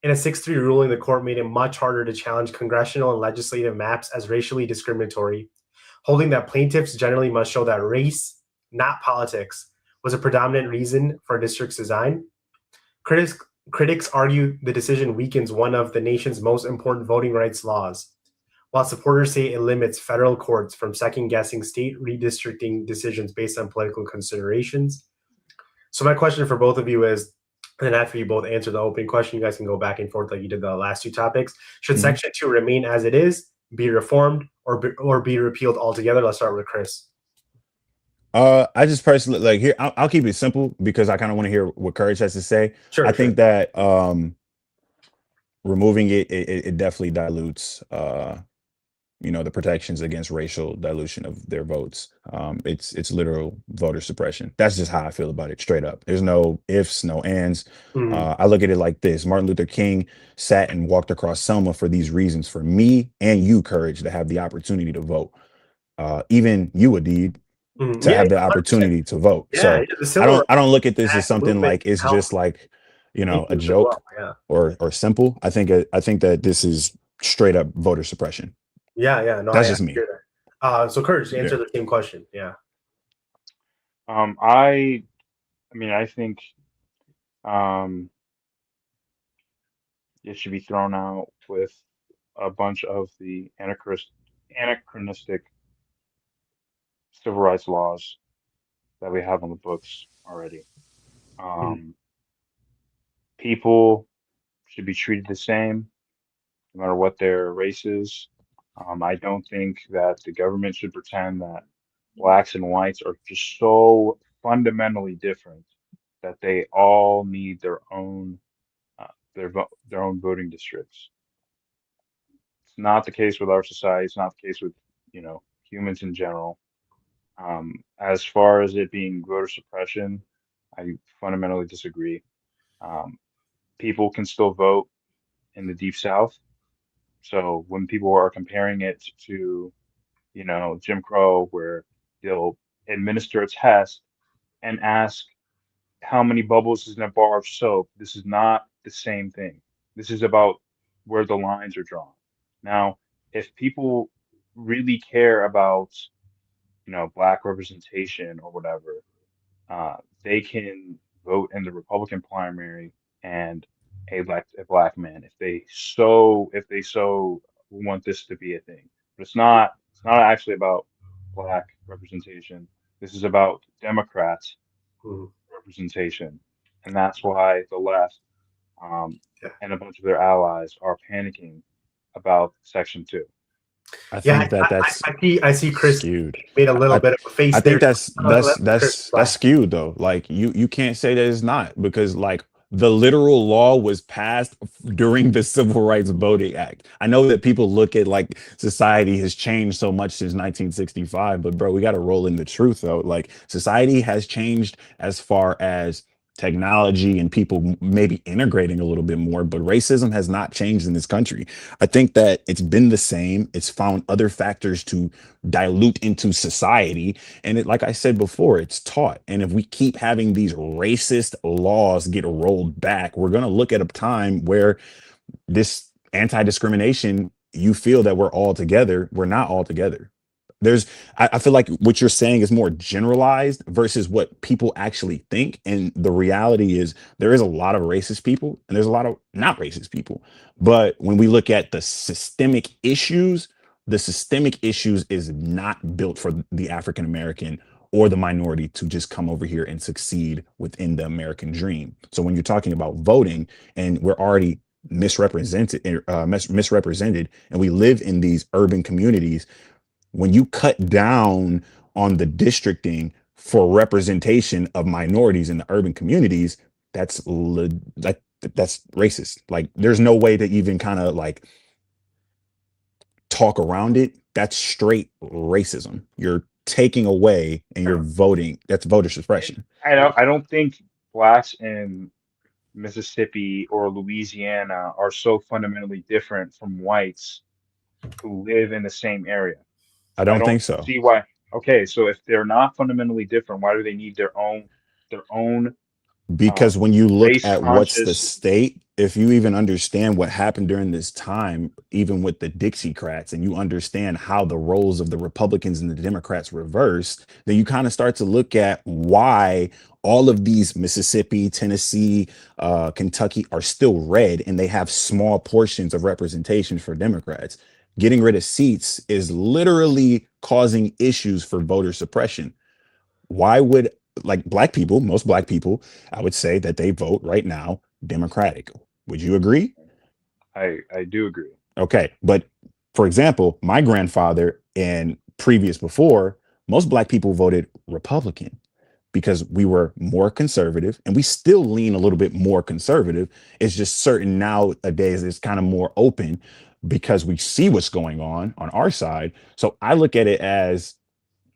In a 6-3 ruling, the court made it much harder to challenge congressional and legislative maps as racially discriminatory, holding that plaintiffs generally must show that race, not politics, was a predominant reason for a district's design. Critics, critics argue the decision weakens one of the nation's most important voting rights laws, while supporters say it limits federal courts from second-guessing state redistricting decisions based on political considerations. So my question for both of you is, and then after you both answer the opening question, you guys can go back and forth like you did the last two topics. Should Hmm. Section 2 remain as it is, be reformed, or be repealed altogether? Let's start with Chris. I just personally like here. I'll keep it simple because I kind of want to hear what Courage has to say. I Sure, sure. think that removing it definitely dilutes the protections against racial dilution of their votes. It's literal voter suppression. That's just how I feel about it, straight up. There's no ifs, no ands. Mhm. I look at it like this: Martin Luther King sat and walked across Selma for these reasons, for me and you, Courage, to have the opportunity to vote. Even you, Adid, Mhm. to Yeah, have the yeah, 100%. opportunity to vote. Yeah, So yeah, the civil rights I don't look at this as act, the something movement like it's helped just like, make a this as well. joke Yeah. or simple. I think that this is straight up voter suppression. Yeah, yeah. No, That's I just me. hear that. So Courage, to Yeah. answer the same question. Yeah. I mean, I think um, it should be thrown out with a bunch of the anachronistic civil rights laws that we have on the books already. Mhm. Um, People should be treated the same, no matter what their race is. I don't think that the government should pretend that blacks and whites are just so fundamentally different that they all need their own voting districts. It's not the case with our society. It's not the case with, humans in general. As far as it being voter suppression, I fundamentally disagree. Um, People can still vote in the Deep South. So when people are comparing it to, Jim Crow, where they'll administer a test and ask how many bubbles is in a bar of soap, this is not the same thing. This is about where the lines are drawn. Now, if people really care about, black representation or whatever, they can vote in the Republican primary and elect a black man if they so want this to be a thing. But it's not actually about black representation. This is about Democrats Mhm. representation. And that's why the left Yeah. and a bunch of their allies are panicking about Section 2. I Yeah, think that that's I see Chris skewed. made a I, little I bit of a face I there. think So let Chris that's reply. skewed though. Like you can't say that it's not, because like the literal law was passed during the Civil Rights Voting Act. I know that people look at like society has changed so much since 1965, but bro, we got to roll in the truth though. Like society has changed as far as technology and people maybe integrating a little bit more, but racism has not changed in this country. I think that it's been the same. It's found other factors to dilute into society. And it, like I said before, it's taught. And if we keep having these racist laws get rolled back, we're going to look at a time where this anti discrimination, you feel that we're all together. We're not all together. there's I feel like what you're saying is more generalized versus what people actually think. And the reality is there is a lot of racist people and there's a lot of not racist people. But when we look at the systemic issues is not built for the African American or the minority to just come over here and succeed within the American dream. So when you're talking about voting and we're already misrepresented and we live in these urban communities, when you cut down on the districting for representation of minorities in the urban communities, that's racist. Like there's no way to even kind of like talk around it. That's straight racism. You're taking away and you're voting. That's voter suppression. I don't think blacks in Mississippi or Louisiana are so fundamentally different from whites who live in the same area. I I don't don't think so. see why. Okay, so if they're not fundamentally different, why do they need their own Because when you look race at what's the conscious? state, if you even understand what happened during this time, even with the Dixiecrats, and you understand how the roles of the Republicans and the Democrats reversed, then you kind of start to look at why all of these Mississippi, Tennessee, Kentucky are still red and they have small portions of representation for Democrats. Getting rid of seats is literally causing issues for voter suppression. Why would, like, most black people, I would say that they vote right now Democratic. Would you agree? I do agree. Okay. But for example, my grandfather and previous before, most black people voted Republican because we were more conservative and we still lean a little bit more conservative. It's just certain nowadays it's kind of more open because we see what's going on our side. So I look at it as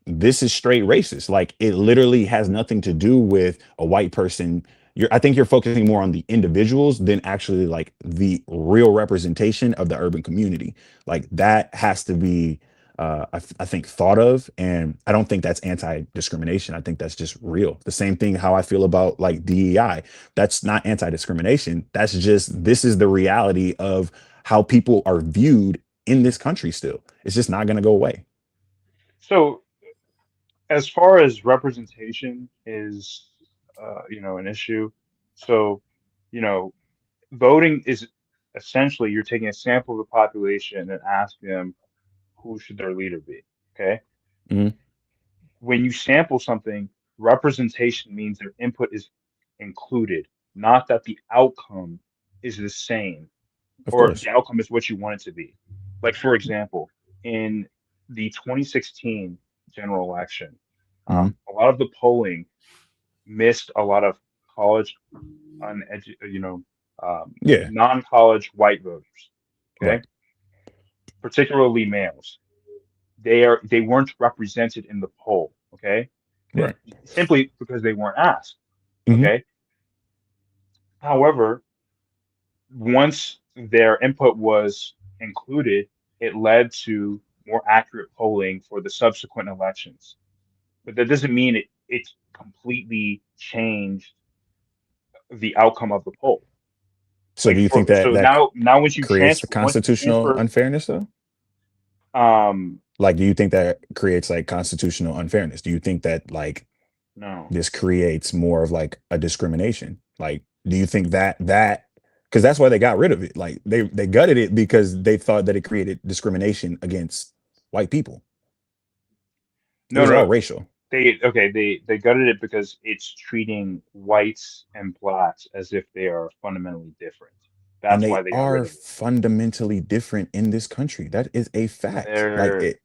this is straight racist. Like it literally has nothing to do with a white person. I think you're focusing more on the individuals than actually like the real representation of the urban community. Like that has to be, I think, thought of. And I don't think that's anti-discrimination. I think that's just real. The same thing how I feel about like DEI. That's not anti-discrimination. That's just, this is the reality of how people are viewed in this country still. It's just not going to go away. So as far as representation is, an issue. So, you know, voting is essentially you're taking a sample of the population and asking them who should their leader be. Okay. Mhm. When you sample something, representation means their input is included, not that the outcome is the same Of or the course. outcome is what you want it to be. Like, for example, in the 2016 general election, Mhm. a lot of the polling missed a lot of college, Yeah. non-college white voters. Right. Okay, particularly males. They weren't represented in the poll. Okay, Right. simply because they weren't asked. Hmm. Okay. However, once their input was included, it led to more accurate polling for the subsequent elections. But that doesn't mean it completely changed the outcome of the poll. So do Like you think that so that now creates the once you constitutional transfer, unfairness though? um Like, do you think that creates like constitutional unfairness? Do you think that like no. this creates more of like a discrimination? Like, do you think that because that's why they got rid of it. Like they gutted it because they thought that it created discrimination against white people. It No, was all no. racial. They gutted it because it's treating whites and blacks as if they are fundamentally different. And That's they why they got are rid of it. fundamentally different in this country. That is a fact. Like They're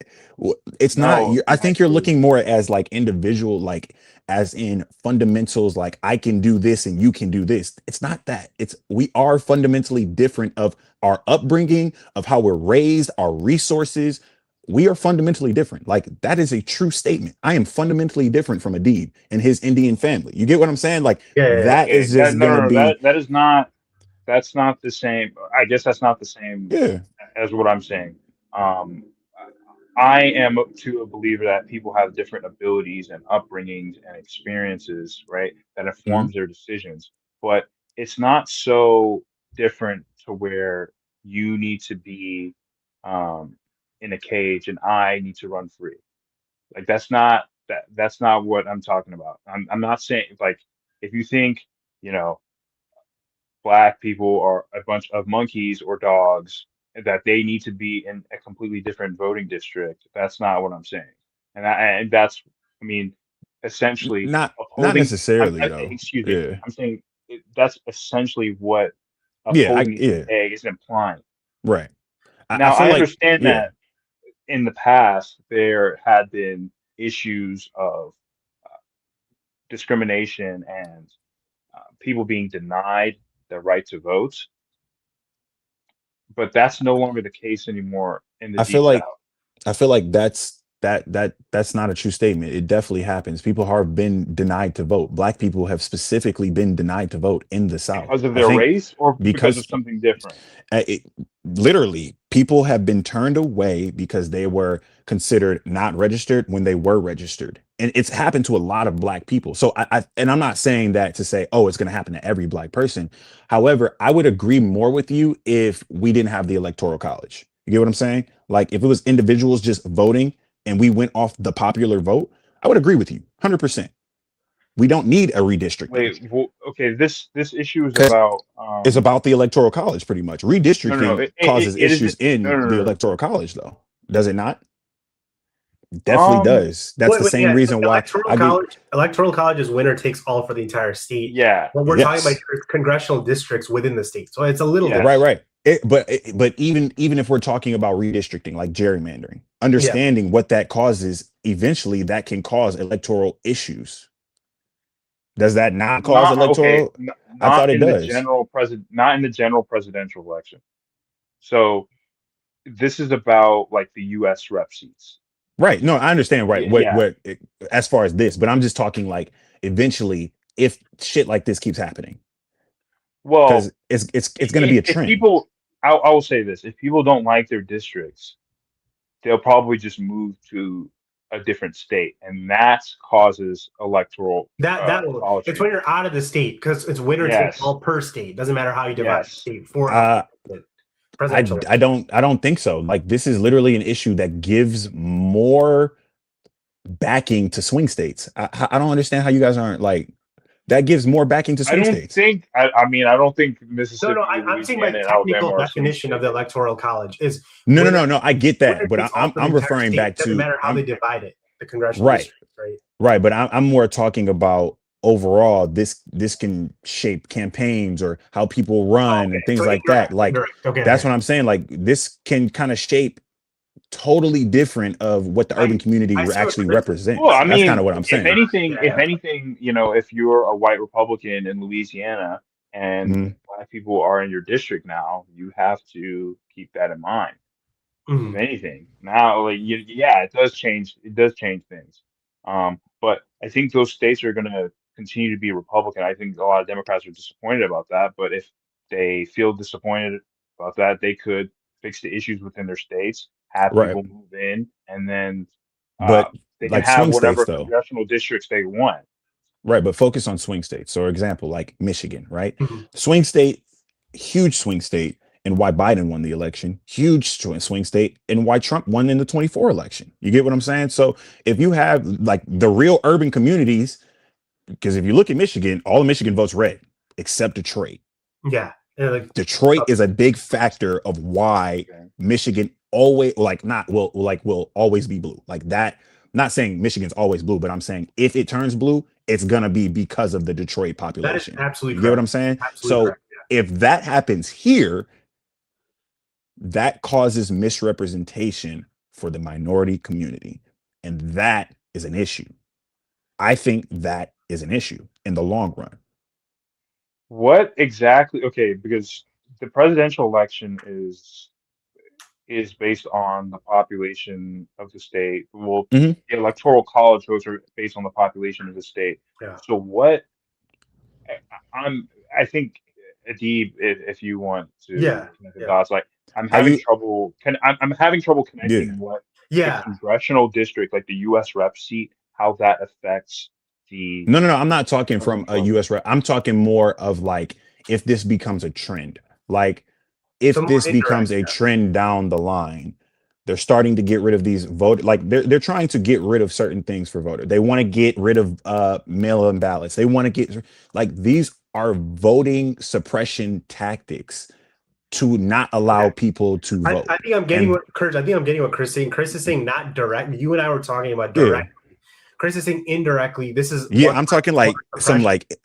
it's not. no, I think you're actually, looking more as like individual, like as in fundamentals. Like I can do this and you can do this. It's not that. It's we are fundamentally different of our upbringing, of how we're raised, our resources. We are fundamentally different. Like that is a true statement. I am fundamentally different from Adib and his Indian family. You get what I'm saying? Like Yeah, yeah, yeah. that okay. is That just no, gonna no, no. be That is not. That's not the same. I guess that's not the same yeah. as what I'm saying. Um, I am to a believer that people have different abilities and upbringings and experiences, right? That Mhm. informs their decisions. But it's not so different to where you need to be um, in a cage and I need to run free. Like that's not what I'm talking about. I'm not saying like if you think, you know, black people are a bunch of monkeys or dogs and that they need to be in a completely different voting district. That's not what I'm saying. And that's, I mean, essentially Not upholding. necessarily though. Excuse me. Yeah. I'm saying that's essentially what Yeah, upholding the yeah, DA is implying. right. I Now, feel I like, understand yeah. that in the past there had been issues of discrimination and people being denied the right to vote, but that's no longer the case anymore in the I Deep feel South like I feel like that's not a true statement. It definitely happens. People have been denied to vote. Black people have specifically been denied to vote in the South. because of I their think race or because because of something different. it, literally people have been turned away because they were considered not registered when they were registered, and it's happened to a lot of black people. So and I'm not saying that to say, oh, it's going to happen to every black person. However, I would agree more with you if we didn't have the electoral college. You get what I'm saying? Like if it was individuals just voting and we went off the popular vote, I would agree with you 100%. We don't need a redistricting Wait, well, okay, this issue is because about it's about the electoral college pretty much. no, Redistricting causes it isn't issues in the no. electoral college though. Does it not? Definitely Um, does. That's the same Yeah, reason why I get electoral college is winner takes all for the entire state. yeah, What we're talking about yes. here is congressional districts within the state, so it's a little different. Right, yes. right. But even if we're talking about redistricting like gerrymandering, Yeah, understanding what that causes, eventually that can cause electoral issues. Does that not cause Not okay, electoral? I thought it does. not in the general presidential election. So this is about like the U.S. rep seats. Right. No, I understand. Right. Yeah. As far as this, but I'm just talking like eventually, if shit like this keeps happening, Well, because it's going to be a if trend. people, I will say this: if people don't like their districts, they'll probably just move to a different state, and that causes electoral college it's when change. you're out of the state because it's winner takes Yes, all per state. Doesn't matter how you divide the yes. state for a Uh, presidential. I don't think so. Like this is literally an issue that gives more backing to swing states. I don't understand how you guys aren't like that gives more backing to I swing don't states. think. I mean, I don't think No, Mississippi, I'm saying by Louisiana, and Alabama technical are swing definition of the states. electoral college is No. I get winner that, but takes all for the I'm entire referring state. back Doesn't to matter how they divide it, the congressional right, district, right? right. But I'm more talking about overall. This can shape campaigns or how people Oh, run and okay, things so like that. indirect, Like indirect. Okay, that's okay. what I'm saying. Like this can kind of shape totally different of what the urban community I see what actually Chris is Well, represents. I That's kind of mean, what I'm saying. if anything, you know, if you're a white Republican in Louisiana and Mhm. black people are in your district now, you have to keep that in mind. If Mhm. anything, now, like, yeah, it does change. It does change things. But I think those states are going to continue to be Republican. I think a lot of Democrats are disappointed about that. But if they feel disappointed about that, they could fix the issues within their states, have Right. people move in, and then uh, But they can like have swing states whatever though. congressional districts they want. Right, but focus on swing states. So, example, like Michigan, right? Mhm. Swing state, huge swing state, and why Biden won the election. Huge swing state, and why Trump won in the 24 election. You get what I'm saying? So, if you have like the real urban communities, because if you look at Michigan, all of Michigan votes red except Detroit. Yeah, like Detroit is a big factor of why Okay. Michigan always like not will always be blue. Like that. Not saying Michigan's always blue, but I'm saying if it turns blue, it's gonna be because of the Detroit that is population. absolutely You get what correct. I'm saying? Absolutely So correct. if that happens here, that causes misrepresentation for the minority community. And that is an issue. I think that is an issue in the long run. What exactly? Okay, because the presidential election is based on the population of the state. Well, Mhm. the electoral college votes are based on the population of the state. Yeah, So what I'm, I think, Adib, if you want to yeah, connect the yeah, dots, like Are you I'm having trouble yeah. connecting what the yeah. congressional district, like the U.S. rep seat, how that affects the No. I'm not talking from a electoral. US rep. I'm talking more of like if this becomes a trend. Like if So more this indirect. becomes a trend down the line, They're starting to get rid of these vote, like they're trying to get rid of certain things for voter. They want to get rid of mail-in ballots. They want to get, like, these are voting suppression tactics to not allow Okay. people to I vote. think I'm getting And what Chris. I think I'm getting what Chris is saying. Chris is saying not direct. You and I were talking about yeah, direct. Chris is saying indirectly. This is yeah, one I'm talking voter like some suppression. like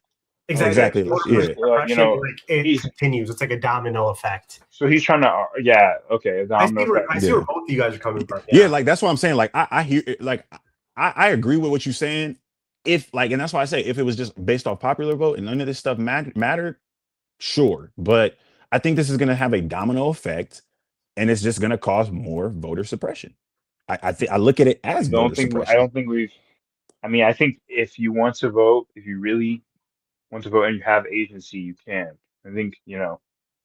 Exactly. Okay, exactly, so Voter yeah, you suppression, know, like it he's continues. It's like a domino effect. so he's trying to, yeah, okay, a domino effect. I see where yeah, both of you guys are coming from. yeah. Yeah. Like that's what I'm saying. Like I hear it, like I agree with what you're saying. If like, and that's why I say if it was just based off popular vote and none of this stuff mattered, sure. But I think this is going to have a domino effect, and it's just going to cause more voter suppression. I think I look at it as voter I suppression. don't think we've. I mean, I think if you want to vote, if you really want to vote and you have agency, you can. I think,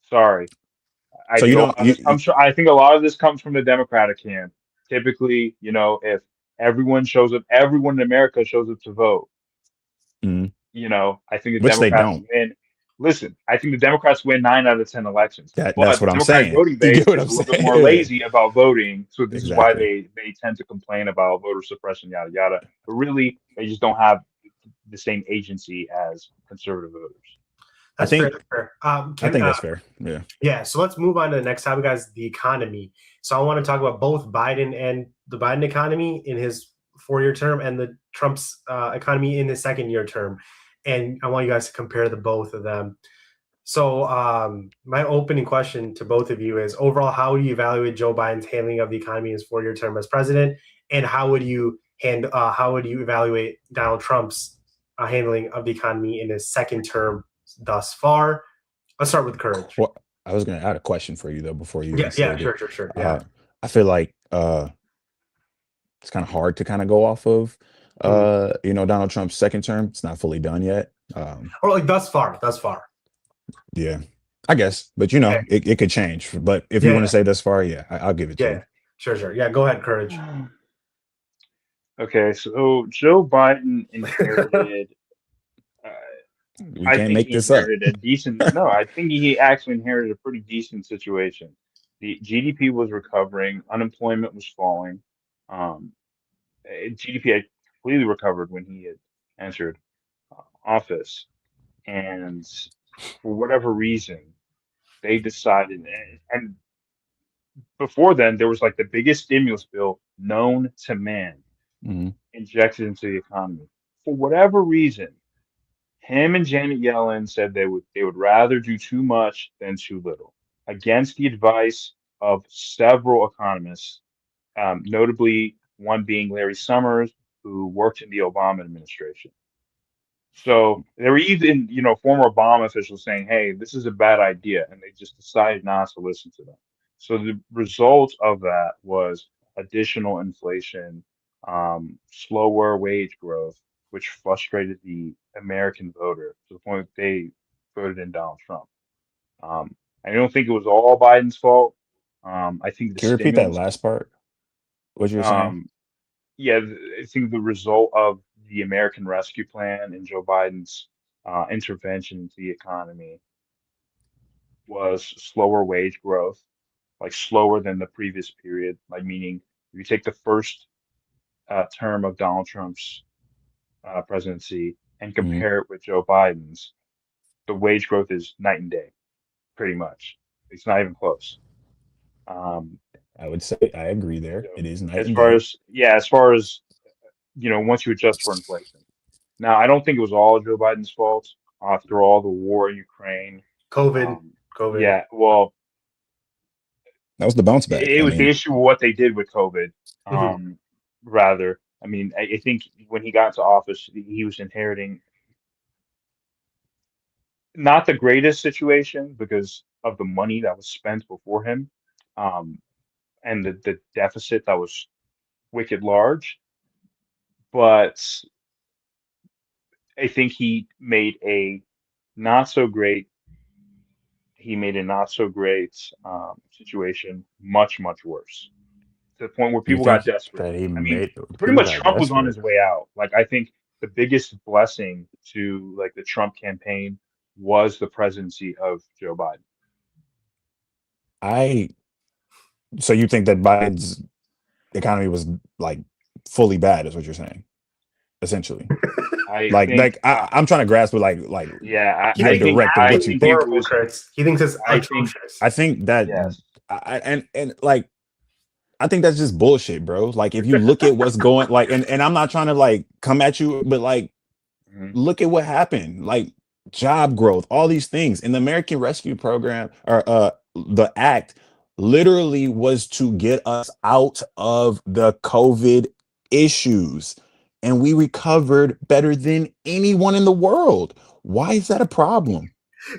sorry. I So think you a lot don't of this comes from, I think a lot of this comes from the Democratic camp. Typically, if everyone shows up, everyone in America shows up to vote, Mhm. I think the Which they Democrats don't. win. Listen, I think the Democrats win 9 out of 10 elections, That's but the what I'm Democratic saying. voting You base get what is I'm a little bit saying? more Yeah, lazy about voting. So this is why exactly. they tend to complain about voter suppression, yada yada. But really, they just don't have the same agency as conservative voters. I That's fair. think That's fair. I Can think that's fair. Yeah. Yeah, so let's move on to the next topic, guys, the economy. So I want to talk about both Biden and the Biden economy in his 4-year term and the Trump's economy in his second-year term. And I want you guys to compare the both of them. So my opening question to both of you is overall, how do you evaluate Joe Biden's handling of the economy in his 4-year term as president? And how would you evaluate Donald Trump's handling of the economy in his second term thus far? Let's start with Courage. Well, I was going to add a question for you though before you even Yeah, stated. sure. Yeah. I feel like it's kind of hard to kind of go off of Mhm. Donald Trump's second term. It's not fully done yet. Or like thus far. Yeah, I guess, but Okay. it could change. But if you want Yeah, to say thus far, yeah, I'll give it to yeah. you. Sure. Yeah, go ahead, Courage. Okay, so Joe Biden inherited. Uh, We I can't think make he this up. inherited a decent. No, I think he actually inherited a pretty decent situation. The GDP was recovering, unemployment was falling. Um, GDP had completely recovered when he had entered office, and for whatever reason, they decided. And before then, there was like the biggest stimulus bill known to man Mhm. injected into the economy. For whatever reason, him and Janet Yellen said they would rather do too much than too little, against the advice of several economists, notably one being Larry Summers, who worked in the Obama administration. So there were even, former Obama officials saying, "Hey, this is a bad idea," and they just decided not to listen to them. So the result of that was additional inflation, slower wage growth, which frustrated the American voter to the point that they voted in Donald Trump. Um, I don't think it was all Biden's fault. I think the Can you repeat that stimulus. last part? What you were saying? Um, yeah, I think the result of the American Rescue Plan and Joe Biden's intervention into the economy was slower wage growth, like slower than the previous period. Like meaning, if you take the first term of Donald Trump's presidency and Mhm. compare it with Joe Biden's, the wage growth is night and day, pretty much. It's not even close. Um, I would say I agree there. so It is night as and far day. as yeah, as far as once you adjust for inflation. Now, I don't think it was all Joe Biden's fault after all the war in Ukraine. COVID. Um, COVID. yeah, well, That was the bounce back. it I was the mean, issue of what they did with COVID. Mhm. Rather, I mean, I think when he got into office, he was inheriting not the greatest situation because of the money that was spent before him, um, and the deficit that was wicked large. But I think not so great he made a not so great situation much, much worse to the point where you people got think desperate. that he I mean, made pretty people much got Trump was on desperate? his way out. Like, I think the biggest blessing to like the Trump campaign was the presidency of Joe Biden. I So you think that Biden's economy was like fully bad, is what you're saying, essentially? I Like think, I'm trying to grasp with yeah, He more thinks direct of I what it's you think it think. horrible, was, Chris. He thinks it's I think, atrocious. I think that yes. and like I think that's just bullshit, bro. Like if you look at what's going like and I'm not trying to like come at you, but like Mhm. look at what happened. Like job growth, all these things. In the American Rescue Program or the act literally was to get us out of the COVID issues. And we recovered better than anyone in the world. Why is that a problem?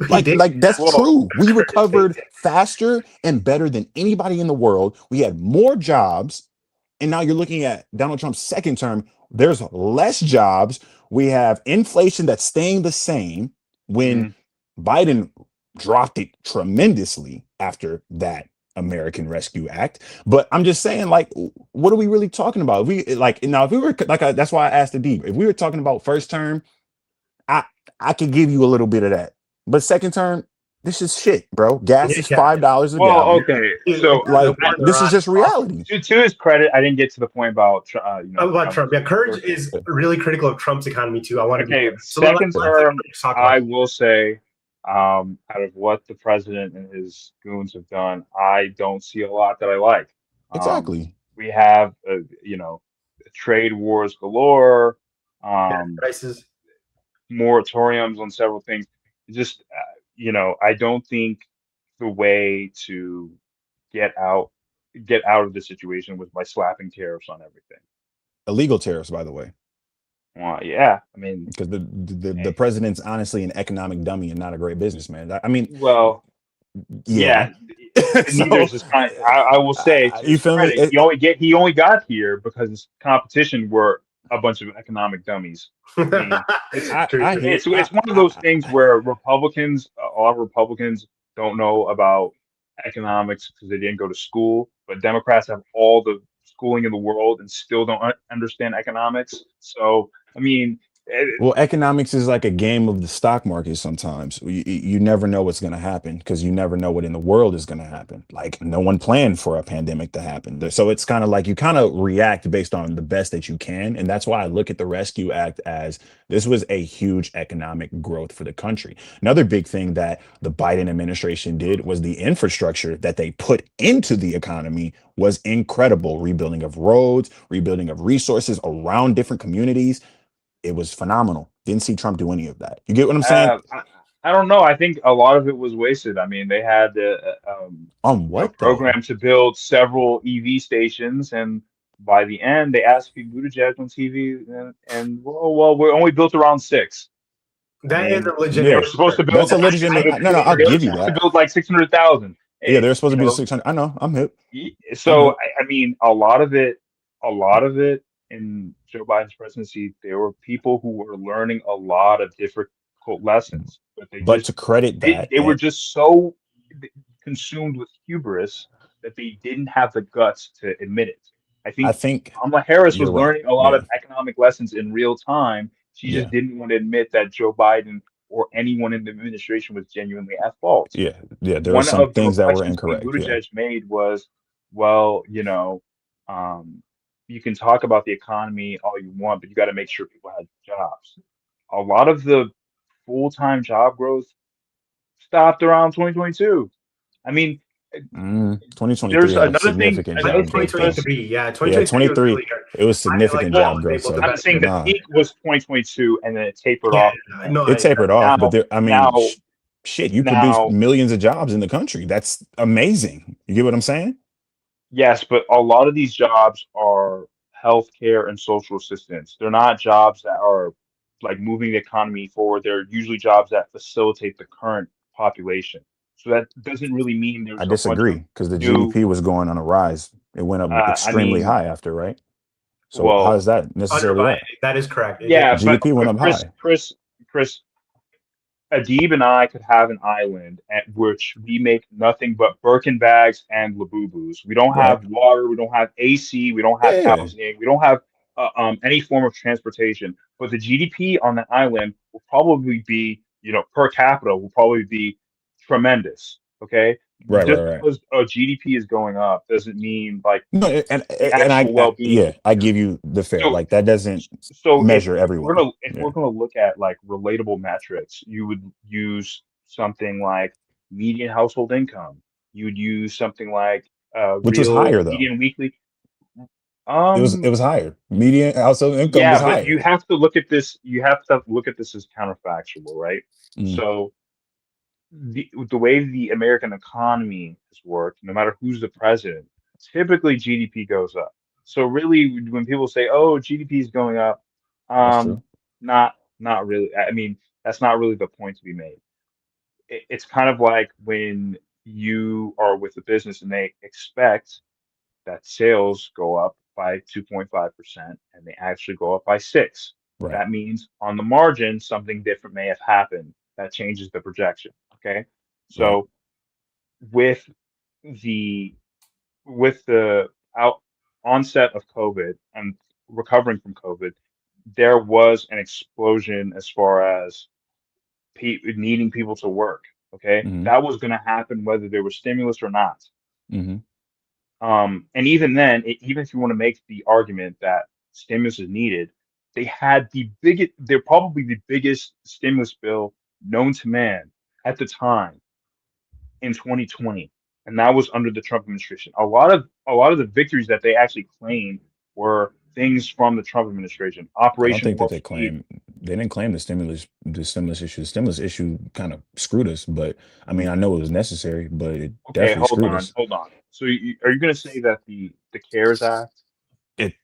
He did. Like that's Well, true. We recovered faster and better than anybody in the world. We had more jobs. And now you're looking at Donald Trump's second term. There's less jobs. We have inflation that's staying the same when mhm. Biden dropped it tremendously after that American Rescue Act. But I'm just saying, like, what are we really talking about? If we like now, if we were like, that's why I asked the deep. If we were talking about first term, I I could give you a little bit of that. But second term, this is shit, bro. Gas is Yeah. $5 a Well, gallon. okay. The So Like war in this is Iran. just reality. to his credit, I didn't get to the point about About Trump's Trump. Yeah, Courage social. is really critical of Trump's economy too. I want to be Okay, fair. So second Yeah, term, let's talk about I it. will say, out of what the president and his goons have done, I don't see a lot that I like. Um, exactly. we have, trade wars galore, Gas um, prices. moratoriums on several things. Just, I don't think the way to get out get out of the situation was by slapping tariffs on everything. Illegal tariffs, by the way, Well, yeah, I mean, because the eh, president's honestly an economic dummy and not a great businessman. I mean, well, yeah. yeah, neither So is his kind. I will say to you his feel me? credit, he only got here because his competition were a bunch of economic dummies. I mean, it's I True, I true. hear it's one of those things where Republicans, a lot of Republicans don't know about economics because they didn't go to school, but Democrats have all the schooling in the world and still don't understand economics. So, I mean, eh, well, economics is like a game of the stock market sometimes. You never know what's going to happen because you never know what in the world is going to happen. Like, no one planned for a pandemic to happen. So it's kind of like you kind of react based on the best that you can. And that's why I look at the Rescue Act as this was a huge economic growth for the country. Another big thing that the Biden administration did was the infrastructure that they put into the economy was incredible. Rebuilding of roads, rebuilding of resources around different communities, it was phenomenal. Didn't see Trump do any of that. You get what I'm saying? Uh, I, I don't know. I think a lot of it was wasted. I mean, they had On a what though? program to build several EV stations, and by the end, they asked Pete Buttigieg on TV, and well, we're only built around six. I That is mean, a they legitimate were Yeah, supposed to concern. build that's a like legitimate. 600. No, no, I'll They were give you supposed to that. build like 600,000. Yeah, they're supposed to be 600. I know. I'm hip. I'm So hip. I mean, a lot of it in Joe Biden's presidency, there were people who were learning a lot of difficult lessons, but But to credit that, they were and just so consumed with hubris that they didn't have the guts to admit it. I I think think Kamala Harris you're was right. learning a lot Yeah, of economic lessons in real time. She just yeah, didn't want to admit that Joe Biden or anyone in the administration was genuinely at fault. yeah, yeah. There were One some of the things that were reflections Pete incorrect. Yeah. Buttigieg made was, well, um, you can talk about the economy all you want, but you got to make sure people have jobs. A lot of the full-time job growth stopped around 2022. I mean, there's 2023 had a another significant I think job thing, growth though. Chris. 2023. Yeah, Yeah, 2023 was 23, really good. it was I like significant what Well, job I was growth. able to So I'm saying benefit. the nah, peak was 2022, and then it tapered Yeah, off from there. no, it tapered off. But Now, there, I mean, now, shit, you produced now, millions of jobs in the country. That's amazing. You get what I'm saying? yes, but a lot of these jobs are healthcare and social assistance. They're not jobs that are like moving the economy forward. They're usually jobs that facilitate the current population. So that doesn't really mean I there's a bunch disagree of because the new. GDP was going on a rise. It went up I extremely mean, high after, right? So how well, is that necessarily underbite. right? That is correct. It did. yeah, GDP went up Chris, high. Chris, Adib and I could have an island at which we make nothing but Birkin bags and Labubus. We don't Right. have water, we don't have AC, we don't have Yeah. housing, we don't have any form of transportation. But the GDP on the island will probably be, per capita, will probably be tremendous. Okay, Right, just right, right. because GDP is going up doesn't mean like No, the and actual well-being yeah, of I people. give you the fair. So Like that doesn't so measure if we're everyone. gonna if Yeah, we're gonna look at like relatable metrics, you would use something like median household income. You would use something like which was real higher though. median weekly. It was higher. Median household income was Yeah, but you higher. have to look at this. You have to look at this as counterfactual, right? Mm, So the way the American economy has worked, no matter who's the president, typically GDP goes up. So really, when people say, "Oh, GDP is going up," that's um, true. not really. I mean, that's not really the point to be made. It's kind of like when you are with a business and they expect that sales go up by 2.5% and they actually go up by 6. Right. That means on the margin, something different may have happened that changes the projection. Okay. Right. So with the with the out onset of COVID and recovering from COVID, there was an explosion as far as needing people to work. Okay. Hmm. That was going to happen whether there was stimulus or not. Hmm. And even then, even if you want to make the argument that stimulus is needed, they had they're probably the biggest stimulus bill known to man at the time in 2020, and that was under the Trump administration. A lot of the victories that they actually claimed were things from the Trump administration. I don't Operation think that Warp they Speed. claim they didn't claim the stimulus issue. The stimulus issue kind of screwed us, but I mean, I know it was necessary, but it Okay, definitely hold screwed on, us. hold on. So are you going to say that the CARES Act It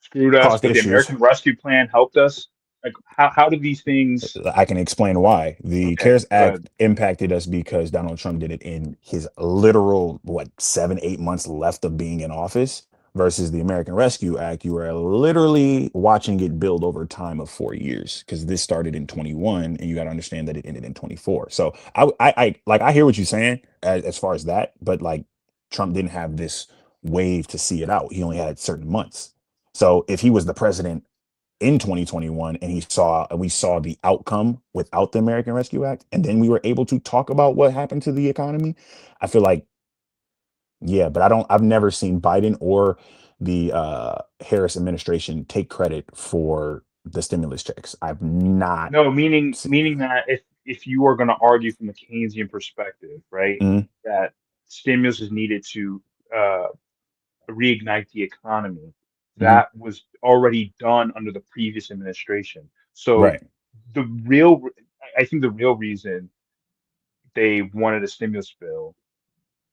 screwed us, caused but the issues. American Rescue Plan helped us? Like how do these things? I can explain why. The Okay, CARES go ahead. Act impacted us because Donald Trump did it in his literal, what, 7, 8 months left of being in office, versus the American Rescue Act. You were literally watching it build over time of 4 years because this started in 21 and you got to understand that it ended in 24. So I hear what you're saying as far as that, but like Trump didn't have this wave to see it out. He only had certain months. So if he was the president in 2021 and we saw the outcome without the American Rescue Act, and then we were able to talk about what happened to the economy, I feel like, yeah, but I've never seen Biden or the Harris administration take credit for the stimulus checks. I've not No, meaning seen. meaning that if you are going to argue from the Keynesian perspective, right, Mhm. that stimulus is needed to uh, reignite the economy, Mhm. that was already done under the previous administration. So Right. the real, I think the real reason they wanted a stimulus bill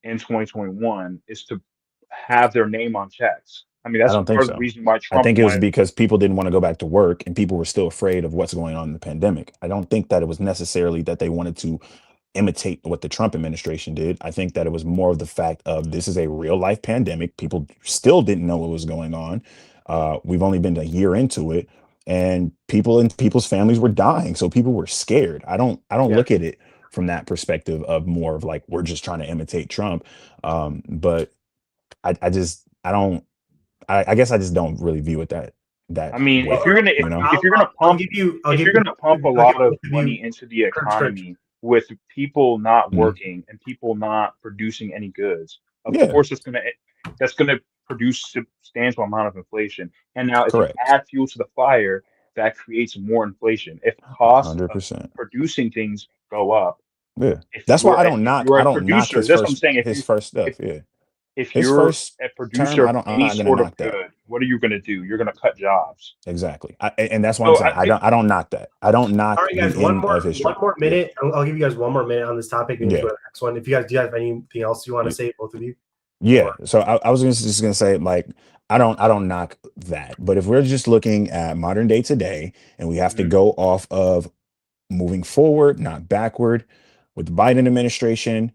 in 2021 is to have their name on checks. I mean, I that's don't think part of the so. reason why I Trump think it was wanted. because people didn't want to go back to work and people were still afraid of what's going on in the pandemic. I don't think that it was necessarily that they wanted to imitate what the Trump administration did. I think that it was more of the fact of this is a real life pandemic. People still didn't know what was going on. We've only been a year into it, and people and people's families were dying, so people were scared. I don't Yeah. look at it from that perspective of more of like we're just trying to imitate Trump. But I don't. I guess I just don't really view it that I mean, way. You know. if you're gonna I'll pump give you if you're gonna pump a I'll give lot of both of you money into the Kurt. economy with people not Mhm. working and people not producing any goods, of Yeah. course that's gonna produce substantial amount of inflation. And now if you Correct. add fuel to the fire, that creates more inflation. If A costs hundred of percent. producing things go up, Yeah. That's why if you're I a don't knock producer, that's what I'm saying. his first If stuff. Yeah. if His you're first a term, producer of I'm any not gonna sort of knock that. good, what are you gonna do? You're gonna cut jobs. Exactly. And that's why I'm So saying I don't knock that. I don't All knock right, guys. the end of his One term. more Yeah. minute. I'll give you guys one more minute on this topic, and we can Yeah. go to the next one. If you guys do you have anything else you want to Yeah. say, both of you, Yeah. or So I was just gonna say like I don't knock that. But if we're just looking at modern day today and we have to Mhm. go off of moving forward, not backward, with the Biden administration,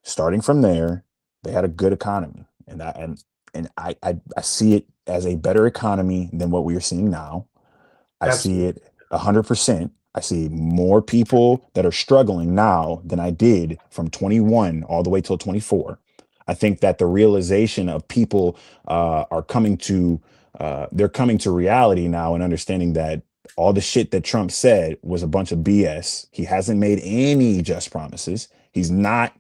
starting from there, they had a good economy, and I see it as a better economy than what we are seeing now. I see absolutely, it 100%. I see more people that are struggling now than I did from 21 all the way till 24. I think that the realization of people are coming to they're coming to reality now and understanding that all the shit that Trump said was a bunch of BS. He hasn't made any just promises. He's not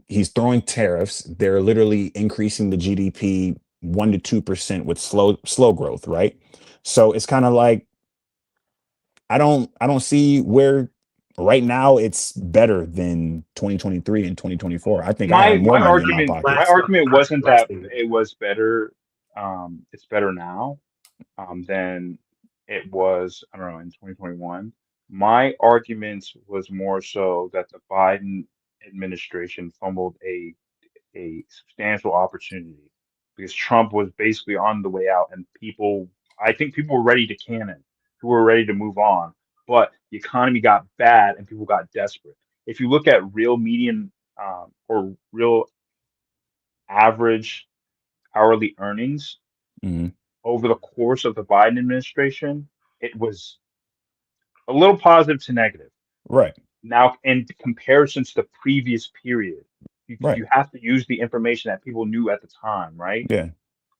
he's throwing tariffs. They're literally increasing the GDP 1 to 2% with slow growth, right? So it's kind of like I don't see where right now it's better than 2023 and 2024. I think I have My more my money in my argument my pocket. Last argument last wasn't last that thing. it was better. It's better now than it was, I don't know, in 2021. My argument was more so that the Biden administration fumbled a substantial opportunity because Trump was basically on the way out, and I think people were ready to cannon, people were ready to move on, but the economy got bad and people got desperate. If you look at real median or real average hourly earnings Mhm. over the course of the Biden administration, it was a little positive to negative. Right, Now, in comparison to the previous period, right, you have to use the information that people knew at the time, right? yeah,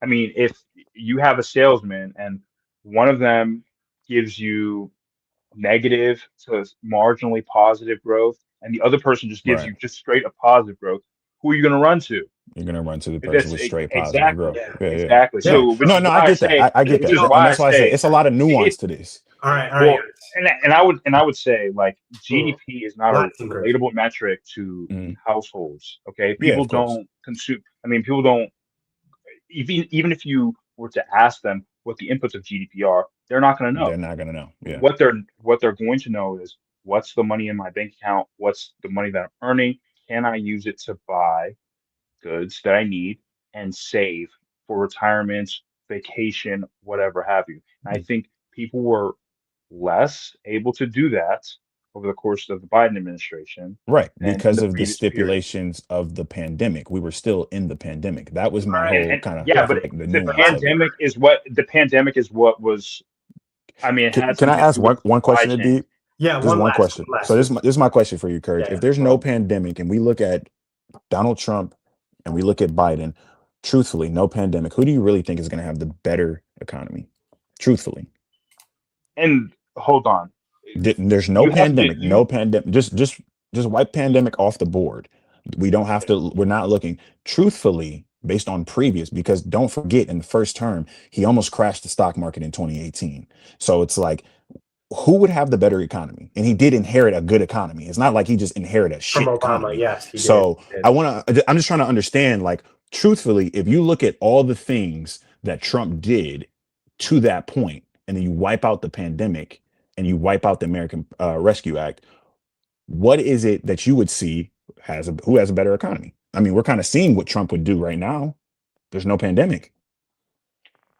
I mean, if you have a salesman and one of them gives you negative to marginally positive growth, and the other person just gives right. you just straight up positive growth, who are you going to run to? You're gonna run to the person That's with straight positive exactly, growth. Yeah. Yeah, yeah, exactly. yeah. Yeah. So, which No, is no, I why I get that. say, I get which that, is So, and why I that's why I say say it's a lot of it, nuance to this. all right, well, guys. and I would say like Hmm. GDP is not a Last thing, Chris. relatable metric to Mhm. households. Okay, Yeah, people of course. don't consume. I mean, people don't even if you were to ask them what the inputs of GDP are, they're not going to They're know. not gonna know. Yeah, What they're going to know is what's the money in my bank account, what's the money that I'm earning, can I use it to buy goods that I need and save for retirement, vacation, whatever have you. And I think people were less able to do that over the course of the Biden administration right. than in Because the of the previous period. stipulations of the pandemic, we were still in the pandemic. That was my All right. whole And kind of yeah, Yeah. but like the the So nuance last of it. pandemic is what was, I mean, it had Can I something to ask do with one supply question, chains. Deep? yeah, Just one question. one So last. this is my question for you, Courage. If Yeah. there's no Well, pandemic and we look at Donald Trump and we look at Biden, truthfully, no pandemic, who do you really think is going to have the better economy? Truthfully, and hold on, There's no you have to pandemic, no pandemic. Just wipe pandemic off the board. We don't have to. We're not looking truthfully based on previous because don't forget in the first term he almost crashed the stock market in 2018. So it's like who would have the better economy? And he did inherit a good economy. It's not like he just inherited a From shit Obama. economy. Yes, he did. So He did. I'm just trying to understand, like, truthfully, if you look at all the things that Trump did to that point, and then you wipe out the pandemic and you wipe out the American Rescue Act, what is it that you would see who has a better economy? I mean, we're kind of seeing what Trump would do right now. There's no pandemic.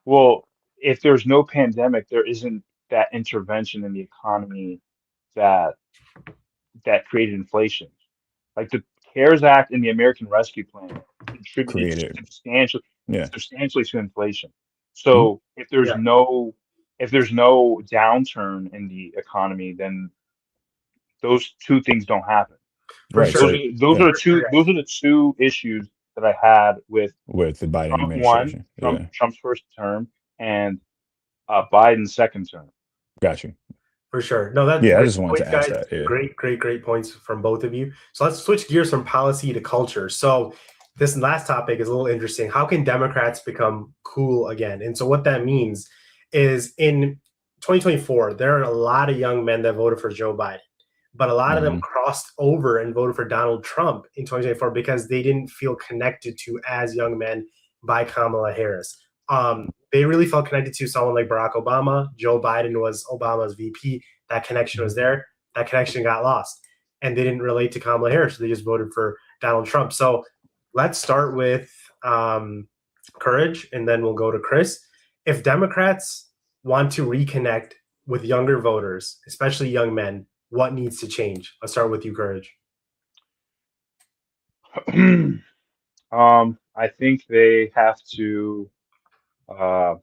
well, if there's no pandemic, there isn't that intervention in the economy that created inflation. Like the CARES Act and the American Rescue Plan contributed Created. Yeah. substantially to inflation. Mhm. So Yeah, if there's no downturn in the economy, then those two things don't happen. for Right. sure. Those So are yeah, For sure, guys. the two issues that I had with with the Biden Trump one, administration. Yeah. Trump's first term, and Biden's second term. Yeah, Got you. for sure. No, that's Yeah, I great just wanted points, to ask guys. that. Yeah. Great points from both of you. So let's switch gears from policy to culture. So this last topic is a little interesting. How can Democrats become cool again? And so what that means is in 2024, there are a lot of young men that voted for Joe Biden, but a lot of them Hmm. crossed over and voted for Donald Trump in 2024 because they didn't feel connected to as young men by Kamala Harris. They really felt connected to someone like Barack Obama. Joe Biden was Obama's VP. That connection was there. That connection got lost. And they didn't relate to Kamala Harris. So they just voted for Donald Trump. So let's start with Courage, and then we'll go to Chris. If Democrats want to reconnect with younger voters, especially young men, what needs to change? Let's start with you, Courage. I think they have to. Uh,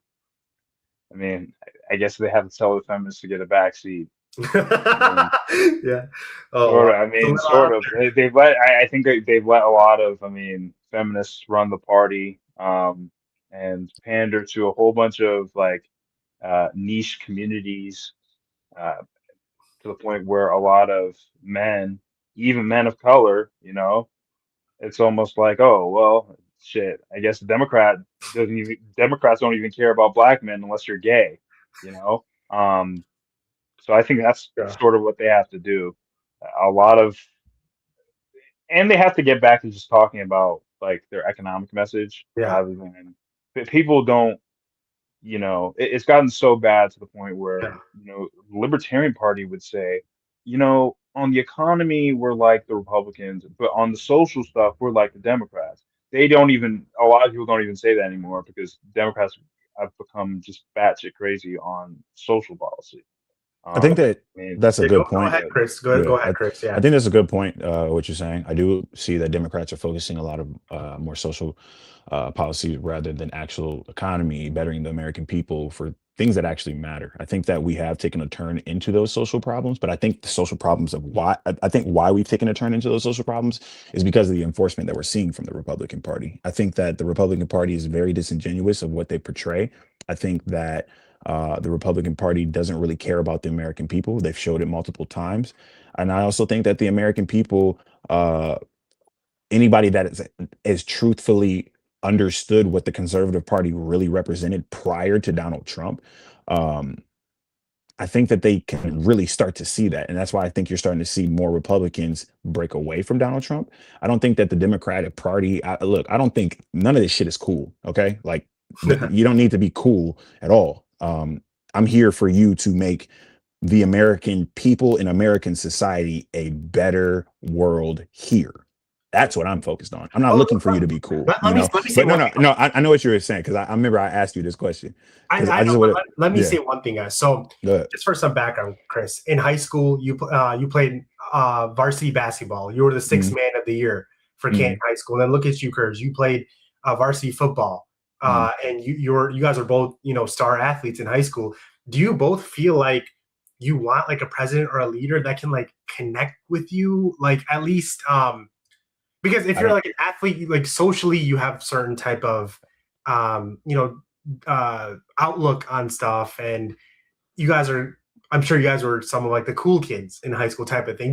I mean, I guess they have to tell the feminists to get a backseat. I mean, Yeah. Oh, sort wow. of. I It's a mean, little out sort of. They've let. I think they've let a lot of. I mean, feminists run the party, and pander to a whole bunch of like niche communities, uh, to the point where a lot of men, even men of color, it's almost like, oh, well, shit. I guess Democrats don't even care about black men unless you're gay, you know? So I think that's Yeah. sort of what they have to do. A lot of, and they have to get back to just talking about like their economic message Yeah. rather than people don't, it's gotten so bad to the point where, Yeah. the Libertarian Party would say, on the economy, we're like the Republicans, but on the social stuff, we're like the Democrats. A lot of people don't even say that anymore because Democrats have become just batshit crazy on social policy. I think Um, that I mean, that's a Yeah, good go point. ahead, Chris. Go Yeah, ahead, Chris. I Yeah. think that's a good point. What you're saying, I do see that Democrats are focusing a lot of more social policy rather than actual economy, bettering the American people for things that actually matter. I think that we have taken a turn into those social problems, but I think the social problems of why I think why we've taken a turn into those social problems is because of the enforcement that we're seeing from the Republican Party. I think that the Republican Party is very disingenuous of what they portray. I think that the Republican Party doesn't really care about the American people. They've showed it multiple times. And I also think that the American people, uh, anybody that is truthfully understood what the conservative party really represented prior to Donald Trump, um, I think that they can really start to see that. And that's why I think you're starting to see more Republicans break away from Donald Trump. I don't think that the Democratic Party, look, I don't think none of this shit is cool. Okay. Like, you don't need to be cool at all. I'm here for you to make the American people and American society a better world here. That's what I'm focused on. I'm not Oh, looking for you to be cool, let me say But no, one no, thing. no. I know what you were saying because I remember I asked you this question because I I know, just but want to, let me yeah, say one thing, guys. So, good. just for some background, Chris, in high school, you played varsity basketball. You were the sixth Mm, man of the year for Canton mm, High School. And then look at you, Curves. You played varsity football, mm. and you guys are both star athletes in high school. Do you both feel like you want like a president or a leader that can like connect with you, like at least because if I you're don't. like an athlete, like socially, you have certain type of um, you know outlook on stuff, and you guys are. I'm sure you guys were some of like the cool kids in high school type of thing.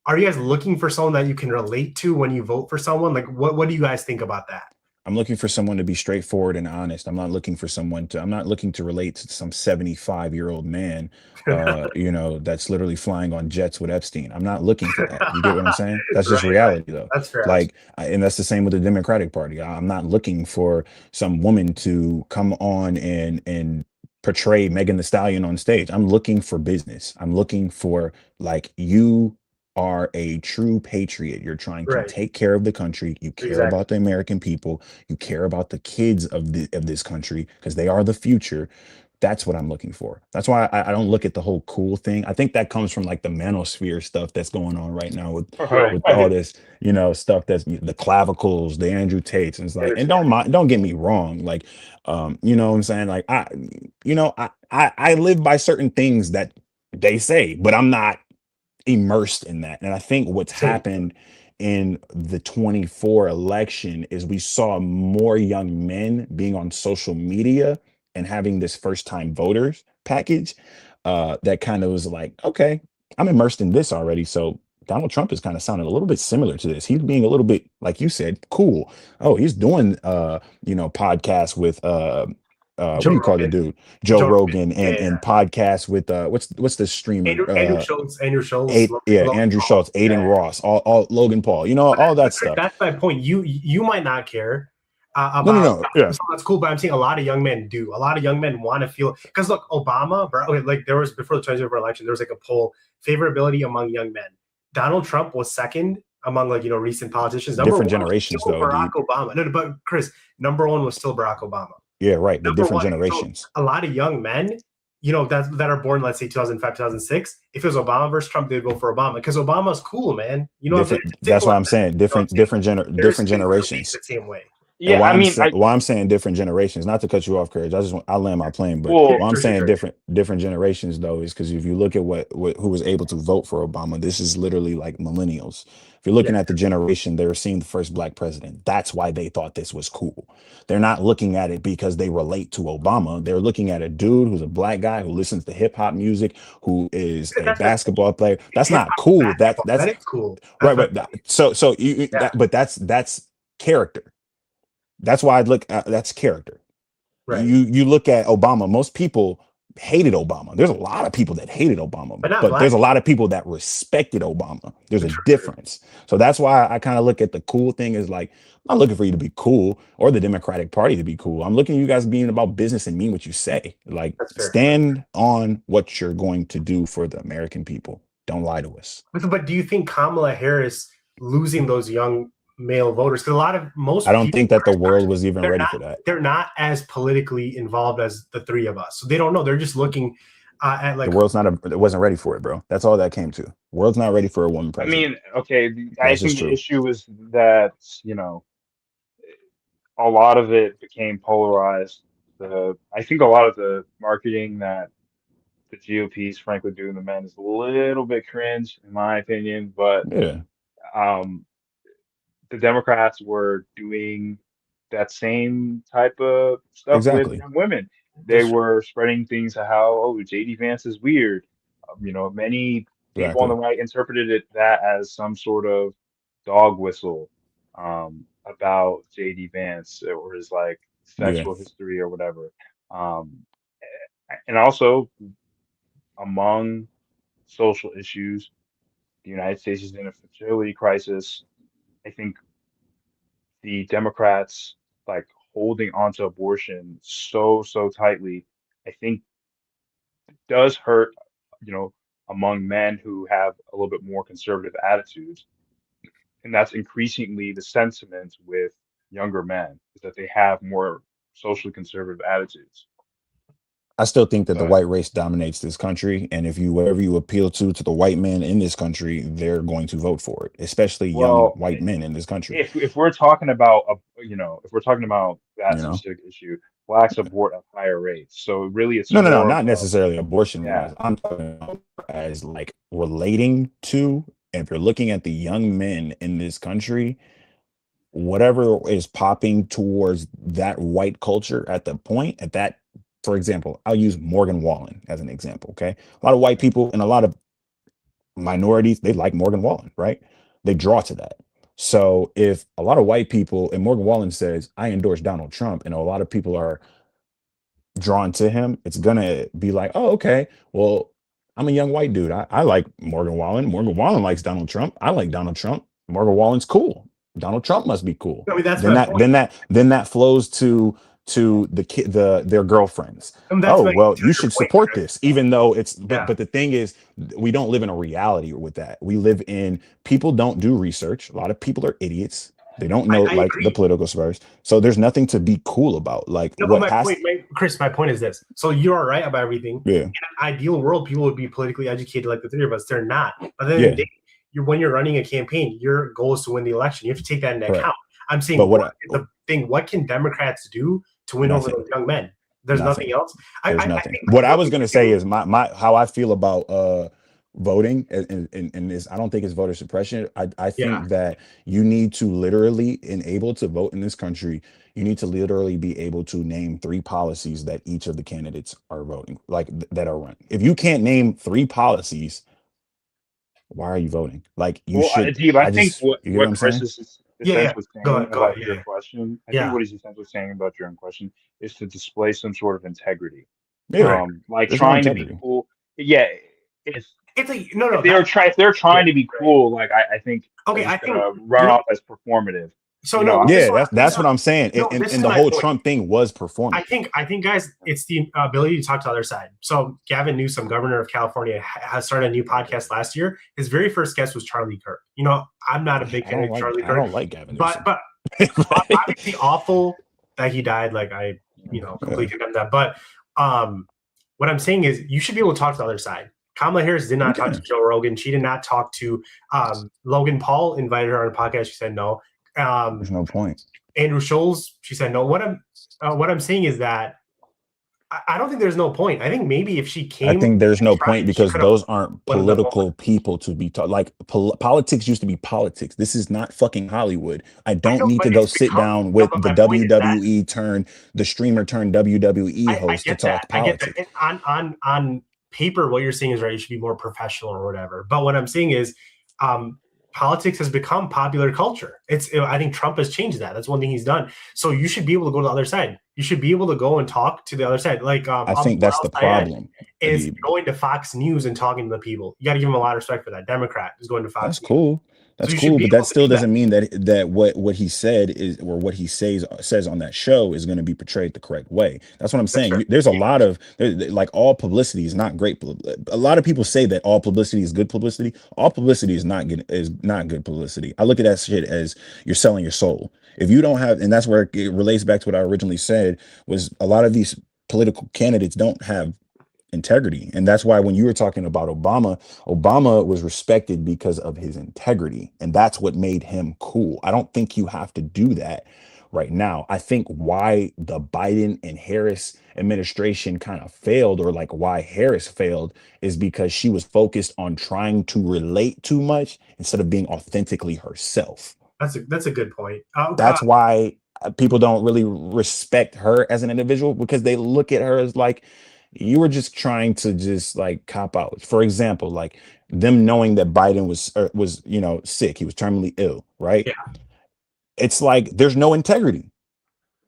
Are you guys looking for someone that you can relate to when you vote for someone? Like, what do you guys think about that? I'm looking for someone to be straightforward and honest. I'm not looking to relate to some 75-year-old man, that's literally flying on jets with Epstein. I'm not looking for that. You get what I'm saying? That's just Right. reality though. That's fair. Like, and that's the same with the Democratic Party. I'm not looking for some woman to come on and portray Megan the Stallion on stage. I'm looking for business. I'm looking for like you are a true patriot. You're trying to Right. take care of the country. You care Exactly. about the American people. You care about the kids of this country because they are the future. That's what I'm looking for. That's why I don't look at the whole cool thing. I think that comes from like the manosphere stuff that's going on right now Right. with all this, stuff that's the clavicles, the Andrew Tates, and it's like, and Understand. don't get me wrong, like, you know what I'm saying, like I live by certain things that they say, but I'm not immersed in that. And I think what's Same. happened in the 24 election is we saw more young men being on social media and having this first time voters package that kind of was like, okay, I'm immersed in this already. So Donald Trump is kind of sounding a little bit similar to this. He's being a little bit, like you said, cool. Oh, he's doing podcasts with what Joe do you call the Rogan. dude? Joe Joe Rogan. Rogan Yeah. and podcasts with what's the streamer? Andrew Schultz. Andrew Schultz. Logan Andrew Paul. Schultz, Aiden Yeah. Ross, all Logan Paul, But all that Chris, stuff. that's my point. You might not care No, no, about no. Yeah. something that's cool, but I'm seeing a lot of young men do. A lot of young men want to feel because look, Obama, bro. Okay, like there was before the 2024 election, there was like a poll favorability among young men. Donald Trump was second among like recent politicians. Number Different one was generations still though, Barack dude. Obama. No, but Chris, number one was still Barack Obama. Yeah, right. But Number different one. So generations. a lot of young men, that are born, let's say 2005, 2006. If it was Obama versus Trump, they'd go for Obama because Obama's cool, man. You know what I'm saying? Different. It's That's simple why as I'm that. saying You know what I'm saying? There's different kids that relate generations. the same way. And Yeah, I mean, why I'm saying different generations, not to cut you off, Courage. I land my plane, but well, why I'm Sure, sure, saying sure. different generations though is because if you look at what who was able to vote for Obama, this is literally like millennials. If you're Yeah, looking at the generation, they were seeing the first black president. That's why they thought this was cool. They're not looking at it because they relate to Obama. They're looking at a dude who's a black guy who listens to hip hop music, who is a that's the basketball player. That's hip not hop cool. basketball. That's That is cool. right, That's what. right. So Yeah, but that's character. That's why I look at that's character. right. You look at Obama, most people hated Obama. There's a lot of people that hated Obama, But not but there's black a lot people. of people that respected Obama. There's a True, true. difference. So that's why I kind of look at the cool thing is like, I'm not looking for you to be cool or the Democratic Party to be cool. I'm looking at you guys being about business and mean what you say. Like, That's fair. stand on what you're going to do for the American people. Don't lie to us. But do you think Kamala Harris losing those young male voters? Because a lot of I most don't people think that the world was even they're ready not for that. they're not as politically involved as the three of us, so they don't know. They're just looking at The like world's not, it wasn't ready for it, bro. That's all that came to. World's not ready for a woman I president. mean, okay, I That's just think the true. issue is that, a lot of it became polarized. I think a lot of the marketing that the GOP is frankly doing the men is a little bit cringe, in my opinion, but Yeah, um, the Democrats were doing that same type of stuff with exactly. young women. They this. were spreading things of how, oh, JD Vance is weird. Many people on the Exactly. right interpreted that as some sort of dog whistle about JD Vance or his like Yeah. sexual history or whatever. Um, and also among social issues, the United States is in a fertility crisis. I think the Democrats like holding onto abortion so tightly, I think does hurt, you know, among men who have a little bit more conservative attitudes. And that's increasingly the sentiment with younger men is that they have more socially conservative attitudes. I still think that the But white race dominates this country, and if you whatever you appeal to the white men in this country, they're going to vote for it, especially young well, white men in this country. if we're talking about if we're talking about that You know, specific issue, blacks abort at higher rates. So really, it's no, more not of necessarily abortion yeah. wise. I'm talking about as like relating to. And if you're looking at the young men in this country, whatever is popping towards that white culture at the point at that, for example, I'll use Morgan Wallen as an example. Okay, a lot of white people and a lot of minorities, they like Morgan Wallen, right? They draw to that. So if a lot of white people and Morgan Wallen says, I endorse Donald Trump, and a lot of people are drawn to him, it's gonna be like, oh, okay, well, I'm a young white dude. I like Morgan Wallen. Morgan Wallen likes Donald Trump. I like Donald Trump. Morgan Wallen's cool. Donald Trump must be cool. I mean, that's Then my that point. then that then that flows to the kid their girlfriends. And that's Oh, my well, to you your should point, support Chris. this, even though it's Yeah, but the thing is, we don't live in a reality with that. We live in people don't do research. A lot of people are idiots. They don't know I like the agree. political spurs. So there's nothing to be cool about. Like No, but what has Chris, my point is this. So you are right about everything. yeah, In an ideal world, people would be politically educated like the three of us. They're not. But then the yeah, day, when you're running a campaign, your goal is to win the election. You have to take that into correct. account. I'm saying, But what is the thing? What can Democrats do to win over those nothing. young men? There's nothing Nothing. else. There's I nothing. think What I what was we gonna should say do. is my how I feel about voting and this I don't think it's voter suppression. I Yeah, think that you need to literally enable to vote in this country. You need to literally be able to name three policies that each of the candidates are voting, like that are run. If you can't name three policies, why are you voting? Like you Well, should. Deeb, I I think just what you get what I'm Chris saying? is yeah. essentially Go saying ahead. Go ahead. about Yeah, your question, I think yeah. what he's essentially saying about your own question is to display some sort of integrity. Yeah. Like There's no trying to be integrity. cool. Yeah, if It's like no. if they're That's trying if they're yeah, trying to be right. cool, like I think they're Okay, I just think gonna run off as performative. so. No, I this Yeah, one. that's what I'm saying. No, this And is the my whole point. Trump thing was performative. I think, guys, it's the ability to talk to the other side. So Gavin Newsom, governor of California, has started a new podcast last year. His very first guest was Charlie Kirk. You know, I'm not a big fan of Charlie I Kirk, don't like Gavin but Newsom. obviously awful that he died. Like completely condemn that. But what I'm saying is, you should be able to talk to the other side. Kamala Harris did not talk to Joe Rogan. She did not talk to Logan Paul. Invited her on a podcast. She said no. There's no point. Andrew Scholes, she said no. What I'm saying is that I don't think there's no point. I think maybe if she I came think there's and no point tried, she because could have those aren't won the vote. political people to be taught. Like politics used to be politics. This is not fucking Hollywood. I I don't know, need but to go it's sit become. down No, with but the my point is that WWE turn the streamer turn WWE I host to get that. talk I get that. politics. On paper, what you're saying is right. You should be more professional or whatever. But what I'm saying is, um, politics has become popular culture. I think Trump has changed that. That's one thing he's done. So you should be able to go to the other side. You should be able to go and talk to the other side. Like I think Omar that's Al the Sayed problem, is Adib. going to Fox News and talking to the people. You got to give him a lot of respect for that. Democrat is going to That's Fox News. cool. So That's you should cool, be but that able to still do that. doesn't mean that what he said is or what he says on that show is going to be portrayed the correct way. That's what I'm That's saying. right. There's a Yeah, lot of like all publicity is not great. A lot of people say that all publicity is good publicity. All publicity is not good publicity. I look at that shit as you're selling your soul. If you don't have, and that's where it relates back to what I originally said was a lot of these political candidates don't have integrity. And that's why when you were talking about Obama was respected because of his integrity. And that's what made him cool. I don't think you have to do that right now. I think why the Biden and Harris administration kind of failed, or like why Harris failed, is because she was focused on trying to relate too much instead of being authentically herself. that's a good point. That's why people don't really respect her as an individual because they look at her as like you were just trying to just like cop out. For example, like them knowing that Biden was sick, he was terminally ill, right? Yeah, It's like there's no integrity.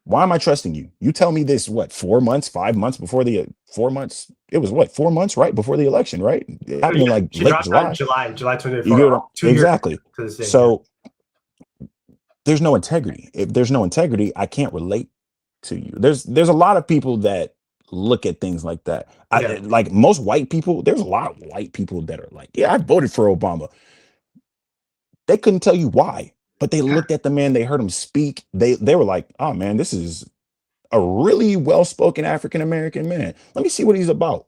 Why am I trusting you? You tell me this, what, 4 months, 5 months before the 4 months? It was what, 4 months, right? Before the election, right? It happened in yeah. like She late dropped out in July. July You 2024. get what 2 years exactly. to this thing. Yeah. So there's no integrity. If there's no integrity, I can't relate to you. There's a lot of people that look at things like that. Yeah. Like most white people, there's a lot of white people that are like, yeah, I voted for Obama. They couldn't tell you why, but they looked at the man, they heard him speak. They were like, oh man, this is a really well-spoken African American man. Let me see what he's about.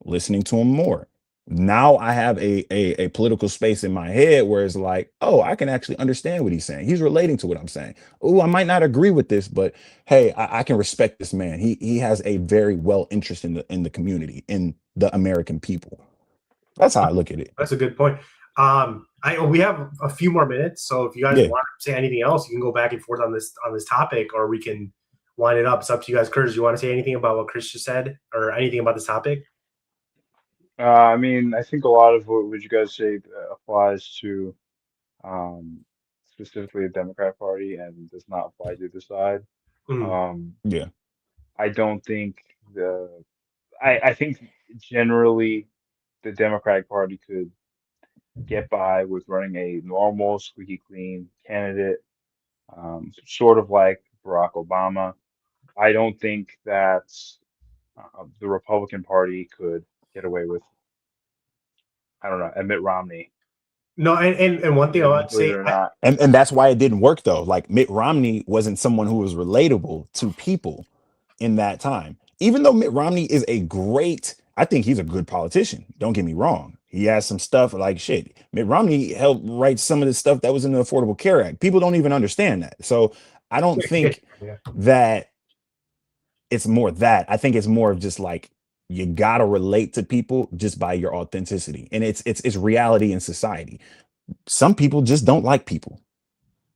Listening to him more. Now I have a political space in my head where it's like, oh, I can actually understand what he's saying. He's relating to what I'm saying. Oh, I might not agree with this, but hey, I can respect this man. He has a very well interest in the community, in the American people. That's how I look at it. That's a good point. We have a few more minutes, so if you guys Yeah. want to say anything else, you can go back and forth on this topic, or we can wind it up. It's up to you guys. Curtis, you want to say anything about what Chris just said, or anything about this topic? I mean, I think a lot of what would you guys say applies to um, specifically the Democrat Party and does not apply to the side. Mm, Um, Yeah. I don't think I think generally the Democratic Party could get by with running a normal, squeaky clean candidate, sort of like Barack Obama. I don't think that the Republican Party could get away with, I don't know, Mitt Romney, no, and one thing I want to believe it say, or not. And that's why it didn't work though. Like Mitt Romney wasn't someone who was relatable to people in that time. Even though Mitt Romney is I think he's a good politician. Don't get me wrong. He has some stuff like shit. Mitt Romney helped write some of the stuff that was in the Affordable Care Act. People don't even understand that. So I don't think yeah, that it's more that. I think it's more of just like you gotta relate to people just by your authenticity. And it's reality in society. Some people just don't like people.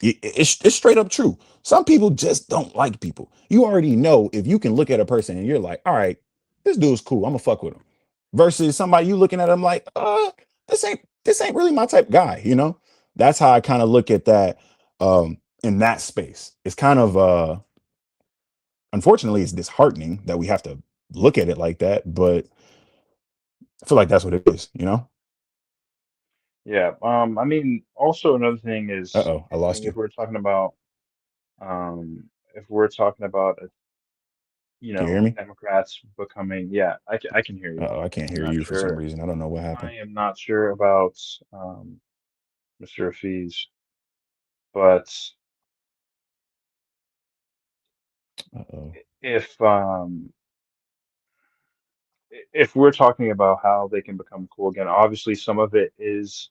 It's straight up true. Some people just don't like people. You already know if you can look at a person and you're like, all right, this dude's cool. I'm gonna fuck with him. Versus somebody you looking at him like, this ain't really my type of guy, you know? That's how I kind of look at that in that space. It's kind of unfortunately it's disheartening that we have to look at it like that, but I feel like that's what it is, you know? Yeah. I mean, also another thing is, Uh-oh, I I lost think you. um, if we're talking about, Can you hear me? Democrats becoming, yeah, I can hear you. Uh-oh, I can't I'm hear not you for some sure. reason. I don't know what I happened. am not sure about Mr. Fees, but Uh-oh. if um, if we're talking about how they can become cool again, obviously some of it is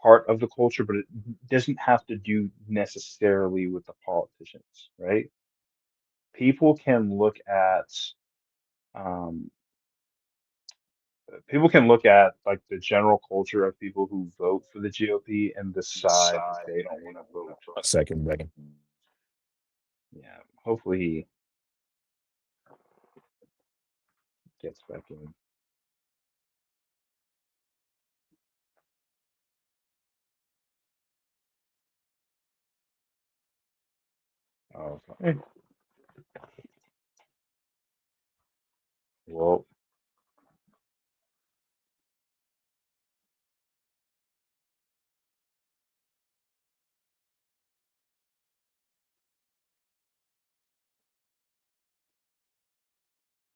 part of the culture, but it doesn't have to do necessarily with the politicians, right? People can look at um, like the general culture of people who vote for the GOP and decide that they don't want to vote. A second, Megan. Yeah, hopefully he gets back in. Oh, fine. Well,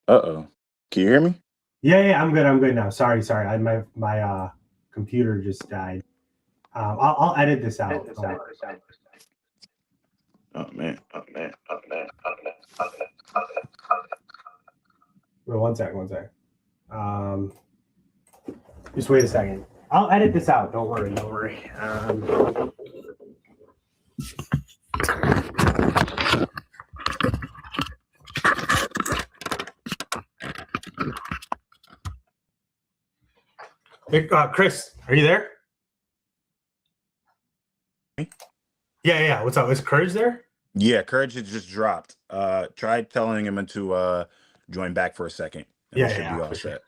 Uh-oh. Can you hear me? Yeah, I'm good. I'm good now. Sorry. My computer just died. I'll edit this out. Oh man. Wait, one second. Just wait a second. I'll edit this out. Don't worry. Hey, Chris, are you there? Yeah. What's up? Is Courage there? Yeah, Courage has just dropped. Try telling him to join back for a second. And we should be all set.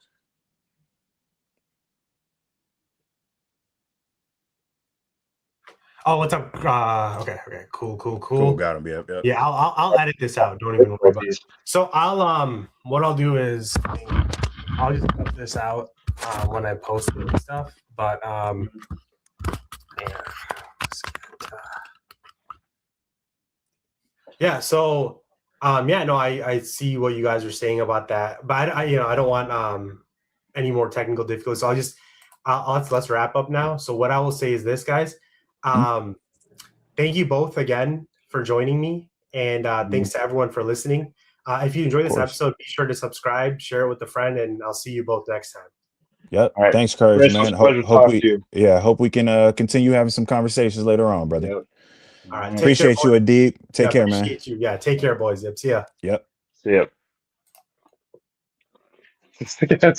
Oh, what's up? Okay. Cool. Cool, got him. Yep. Yeah, I'll edit this out. Don't even worry about it. So what I'll do is I'll just cut this out when I post it and stuff. But yeah. So no, I see what you guys are saying about that, but I don't want any more technical difficulties. So let's wrap up now. So what I will say is this, guys. Thank you both again for joining me, and thanks to everyone for listening. If you enjoyed this episode, be sure to subscribe, share it with a friend, and I'll see you both next time. Yep. All right. Thanks, Courage, Chris, man. Hope we can continue having some conversations later on, brother. Yep. All right. Appreciate you, Adib. Take care, man. Appreciate you. Yeah. Take care, boys. Yep. See ya. Yep. See ya.